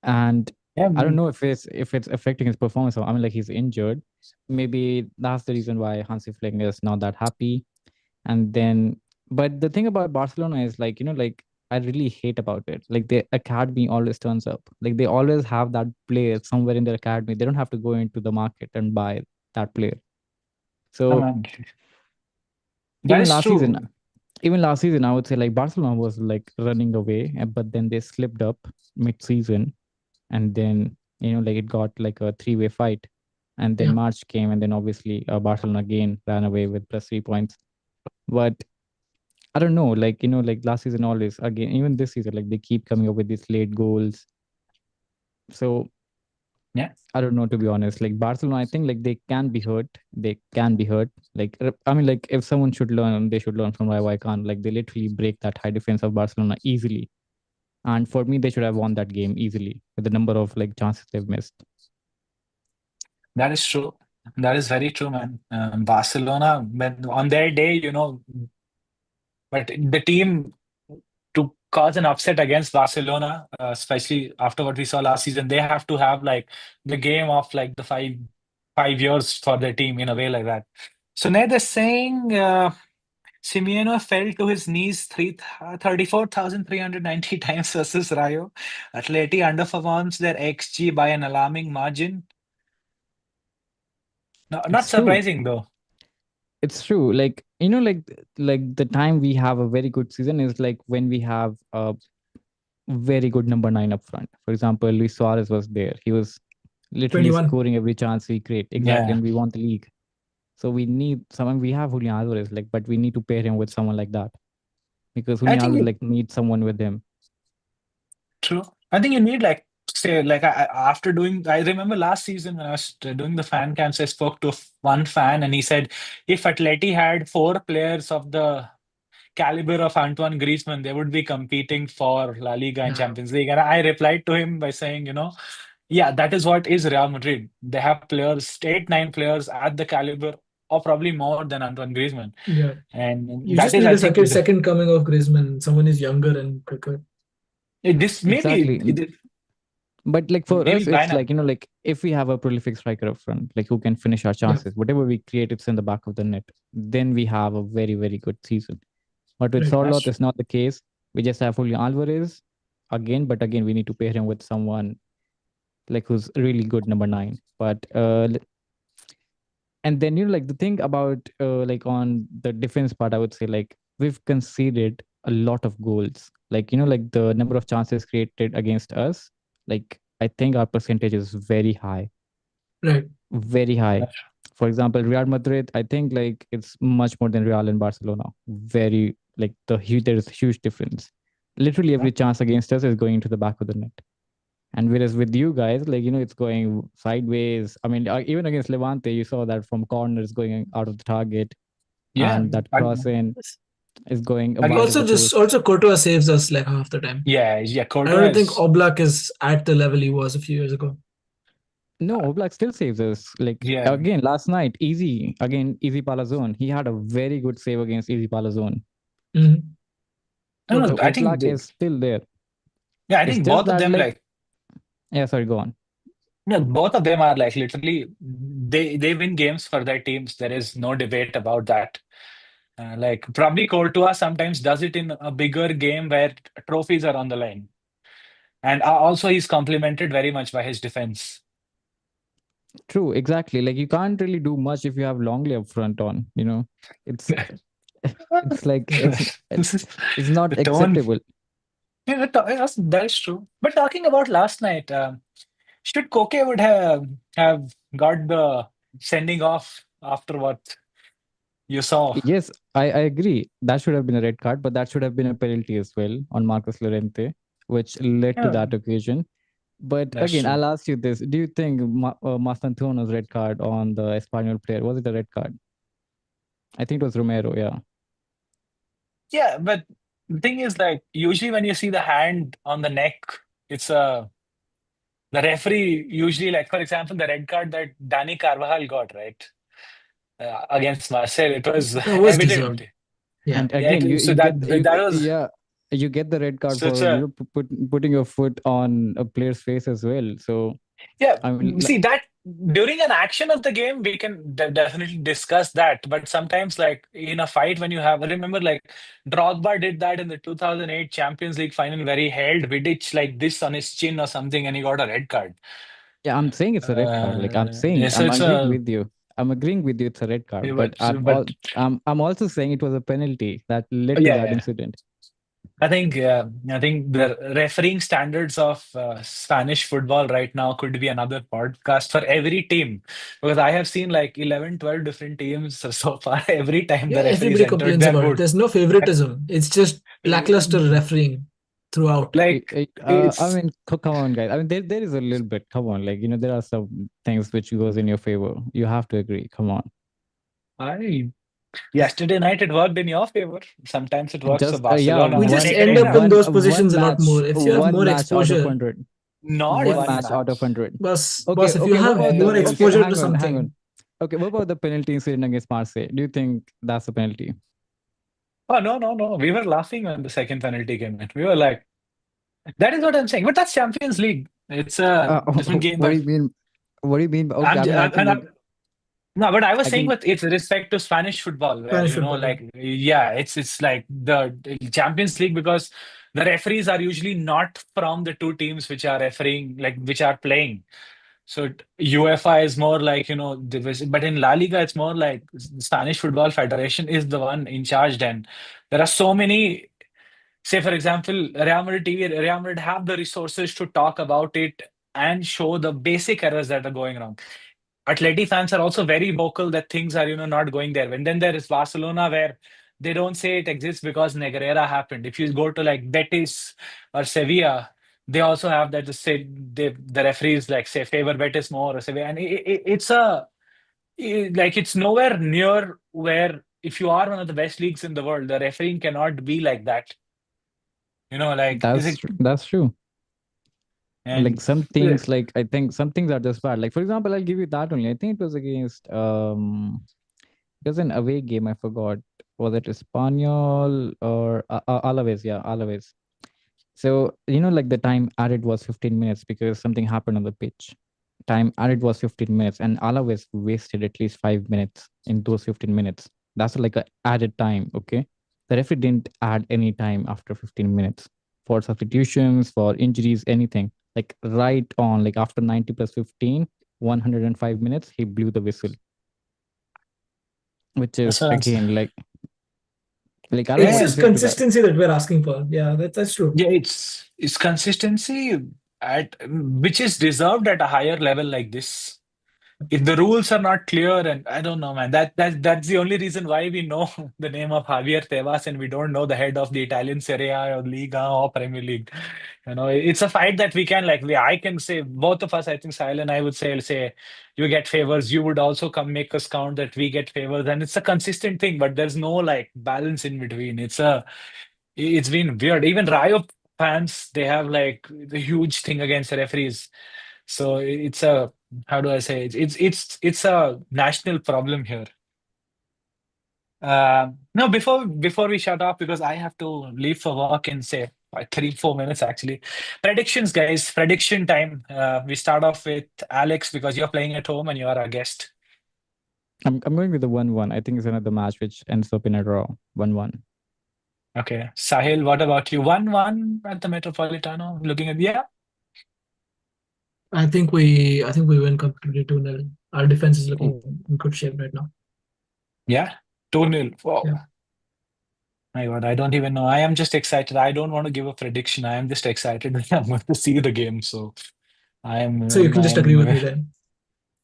And Yeah, I don't know if it's affecting his performance. I mean, like he's injured. Maybe that's the reason why Hansi Flick is not that happy. And then, but the thing about Barcelona is like like I really hate about it. Like the academy always turns up. Like they always have that player somewhere in their academy. They don't have to go into the market and buy that player. So man. That even is last season, true. I would say like Barcelona was like running away, but then they slipped up mid-season, and then like it got like a three-way fight, and then Yeah, March came, and then obviously Barcelona again ran away with +3 points. But I don't know, like like last season always again, even this season, like they keep coming up with these late goals. So Yeah. I don't know, to be honest. Like Barcelona, I think like they can be hurt. They can be hurt. Like I mean, like if someone should learn, they should learn from Rayo Vallecano. Like they literally break that high defense of Barcelona easily. And for me, they should have won that game easily with the number of like chances they've missed. That is true. That is very true, man. Barcelona, when on their day, but the team to cause an upset against Barcelona, especially after what we saw last season, they have to have like the game of like the five years for their team in a way like that. So now they're saying Simeone fell to his knees 34,390 times versus Rayo. Atleti underperforms their XG by an alarming margin. No, not It's true. surprising though. It's true. Like like the time we have a very good season is like when we have a very good number 9 up front. For example, Luis Suarez was there. He was literally 21. scoring every chance we create. Exactly, Yeah. and we won the league. So we need someone. We have Julian Alvarez, like, but we need to pair him with someone like that because I Julian Alvarez think like needs someone with him. true. I think you need like say like after doing. I remember last season when I was doing the fan camps, I spoke to one fan and he said if Atleti had four players of the caliber of Antoine Griezmann, they would be competing for La Liga and Yeah, Champions League. And I replied to him by saying, yeah, that is what is Real Madrid. They have players, eight, nine players at the caliber or probably more than Antoine Griezmann. yeah. And You that just is, need I a think, second coming of Griezmann. Someone is younger and quicker. this maybe Exactly. But like for maybe us, it's Bayern. like like if we have a prolific striker up front, like who can finish our Yeah, chances, whatever we create, it's in the back of the net. Then we have a very good season. But with right. Sorloth, That's it's not the case. We just have Julian Alvarez again, but again we need to pair him with someone like who's really good number 9. But and then like the thing about like on the defense part, I would say like we've conceded a lot of goals. Like like the number of chances created against us, like I think our percentage is very high, Right. very high. that's For example, Real Madrid, I think like it's much more than Real and Barcelona. Very like there is a huge difference. Literally every chance against us is going into the back of the net. And whereas with you guys, like it's going sideways. I mean, even against Levante, you saw that from corners going out of the target, yeah. and that cross in is going wide of Against the post. Also Courtois saves us like half the time. yeah, I don't Courtois think is Oblak is at the level he was a few years ago. No, Oblak still saves us. Like Yeah. again, last night, Easy Palazon. He had a very good save against Easy Palazon. Mhm. I don't So know. I think Oblak is still there. yeah, I It's think just both of that them like like yeah, sorry, go on. both of them are like literally they win games for their teams. There is no debate about that. Like probably Courtois sometimes does it in a bigger game where trophies are on the line, and also he's complemented very much by his defense. True, exactly. Like you can't really do much if you have Longley up front on, you know. It's it's like it's not The tone, acceptable. yeah, yes, that is true. But talking about last night, should Koke would have got the sending off after what you saw? Yes, I agree. That should have been a red card, but that should have been a penalty as well on Marcus Llorente, which led to Yeah, that occasion. But that's again, true. I'll ask you this. Do you think Mastantuono's red card on the Espanyol player, was it a red card? I think it was Romero, yeah. Yeah, but the thing is, like, usually when you see the hand on the neck, it's the referee usually, like, for example, the red card that Dani Carvajal got, right, against Marcel, it was It was evident. deserved. Yeah. And Yeah, again, so that was you get the red card such for a putting your foot on a player's face as well. So yeah. I mean, See that during an action of the game, we can definitely discuss that. But sometimes, like in a fight, when you have, remember, like Drogba did that in the 2008 Champions League final, where he held Vidic like this on his chin or something, and he got a red card. yeah, I'm saying it's a red card. Like I'm saying, Yeah, so I'm it's agreeing a with you. I'm agreeing with you. It's a red card, but but I'm also saying it was a penalty that led to yeah, that yeah. incident. I think the refereeing standards of Spanish football right now could be another podcast for every team, because I have seen like 11, 12 different teams so far. Every time Yeah, the referees everybody entered complains their about it. boot, There's no favoritism. It's just lackluster refereeing throughout. like I it's mean, come on, guys. I mean, there is a little bit. Come on, like there are some things which goes in your favor. You have to agree. Come on. I yesterday night it worked in your favor. Sometimes it works for Just yeah, Barcelona We and just end up Negreira. in those one positions a lot more. match, If you have more out of exposure, 100. Not One one match out of match. 100. boss, if you What have about more the okay? exposure to Hang on. something, Okay, what about the penalty incident against Marseille? Do you think that's a penalty? Oh no. We were laughing when the second penalty came in. We were like, that is what I'm saying. But that's Champions League. It's a different game. What do But you mean? What do you mean? Okay, I'm, I j- mean, I I'm, think and like I'm no, but I was I saying think with its respect to Spanish football, where Spanish football, yeah. like yeah, it's like the Champions League, because the referees are usually not from the two teams which are refereeing, like which are playing. So UEFA is more like but in La Liga it's more like the Spanish Football Federation is the one in charge. Then there are so many. Say for example, Real Madrid TV, Real Madrid have the resources to talk about it and show the basic errors that are going wrong. Atleti fans are also very vocal that things are not going there. And then there is Barcelona, where they don't say it exists because Negreira happened. If you go to like Betis or Sevilla, they also have that to say the referees like say favor Betis more or Sevilla, and it's nowhere near where if you are one of the best leagues in the world, the refereeing cannot be like that. Like is it that's true. Like and some things, like I think some things are just bad. Like for example, I'll give you that only. I think it was against it was an away game. I forgot. Was it Espanyol or Alaves? Yeah, Alaves. So like the time added was 15 minutes because something happened on the pitch. Time added was 15 minutes, and Alaves wasted at least 5 minutes in those 15 minutes. That's like a added time. Okay, the referee didn't add any time after 15 minutes for substitutions, for injuries, anything. Like right on, like after 90 plus 15, 105 minutes, he blew the whistle, which that's is what I'm saying. again like I don't know It's what to just say to that. consistency that we're asking for. Yeah, that's true. Yeah, it's consistency at which is deserved at a higher level like this. If the rules are not clear, and I don't know, man, that's the only reason why we know the name of Javier Tebas and we don't know the head of the Italian Serie A or Liga or Premier League. It's a fight that we can I can say both of us. I think Sahil and I would say you get favors. You would also come make us count that we get favors, and it's a consistent thing. But there's no like balance in between. It's been weird. Even Rayo fans, they have like the huge thing against the referees. So it's a, how do I say it? It's a national problem here. No, before we shut off, because I have to leave for work in say like 3-4 minutes actually. Predictions, guys. Prediction time. We start off with Alex because you're playing at home and you are our guest. I'm going with the 1-1. I think it's another match which ends up in a draw. 1-1. Okay. Sahil, what about you? 1-1 at the Metropolitano. Looking at, yeah. I think we win comfortably 2-0. Our defense is looking Oh, in good shape right now. Yeah. 2-0. Wow. Yeah. My God, I don't even know. I am just excited. I don't want to give a prediction. I am just excited that I'm going to see the game. So So you can I just agree with am, me then.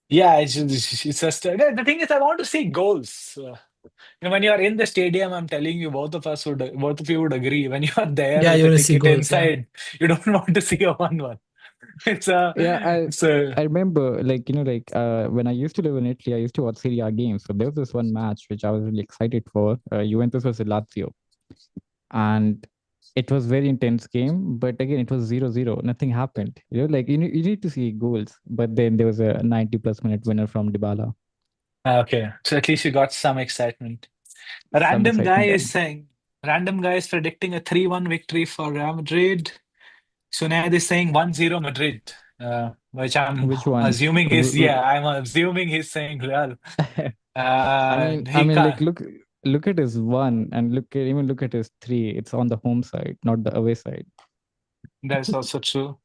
yeah, it's just, the thing is, I want to see goals. When you are in the stadium, I'm telling you, both of you would agree. When you are there Yeah, with you a want to see ticket goals. Yeah. inside, you don't want to see a 1-1. It's a, yeah. it's a, I remember, like, when I used to live in Italy, I used to watch Serie A games. So there was this one match which I was really excited for. Juventus versus Lazio. And it was very intense game, but again, it was 0-0. Nothing happened. Like you need to see goals. But then there was a 90+ minute winner from Dybala. okay. So at least you got some excitement. A Some random guy excitement is then. saying, random guy is predicting a 3-1 victory for Real Madrid. Sunaid is saying 1-0 Madrid, which I'm Which one? assuming is, yeah, I'm assuming he's saying Real. He Like can't. look at his 1 and look at his 3. It's on the home side, not the away side. That's also true.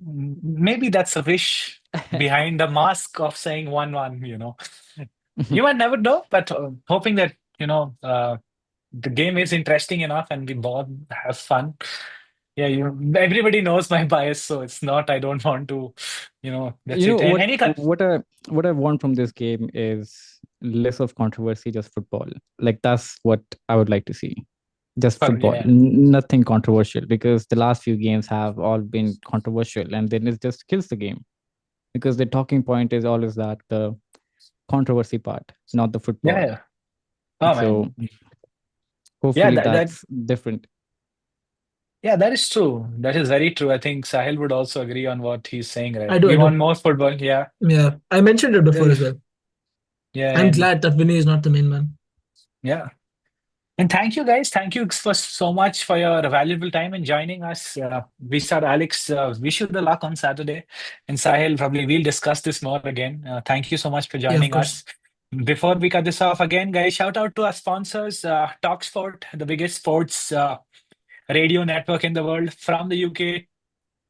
Maybe that's a wish behind the mask of saying 1-1, You might never know, but hoping that, the game is interesting enough and we both have fun. Yeah, everybody knows my bias, so it's not, I don't want to, that's You know it. And any kind, what I want from this game is less of controversy, just football. Like that's what I would like to see. Just football, yeah, nothing controversial, because the last few games have all been controversial, and then it just kills the game, because the talking point is always that the controversy part, not the yeah, football. yeah. Oh So man, yeah, hopefully that's different. yeah, that is true. That is very true. I think Sahil would also agree on what he's saying, right? I do. We I want do. more football, yeah. Yeah. I mentioned it before as well. Yeah, I'm and glad that Vinny is not the main man. yeah. And thank you, guys. Thank you for so much for your valuable time and joining us. We start, Alex. Wish you the luck on Saturday. And Sahil, probably we'll discuss this more again. Thank you so much for Yeah, of joining course. us. Before we cut this off again, guys, shout out to our sponsors, Talksport, the biggest sports radio network in the world, from the UK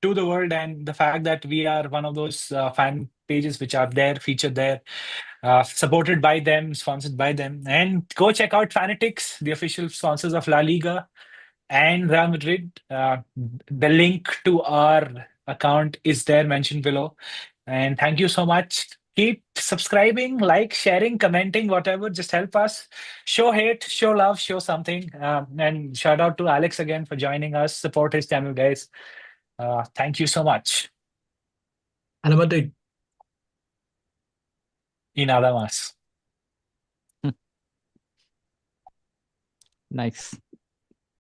to the world, and the fact that we are one of those fan pages which are there, featured there, supported by them, sponsored by them. And go check out Fanatics, the official sponsors of La Liga and Real Madrid. The link to our account is there, mentioned below. And thank you so much. Keep subscribing, like, sharing, commenting, whatever. Just help us. Show hate, show love, show something. And shout out to Alex again for joining us. Support his channel, guys. Thank you so much. And I'm a Y nada más. Nice.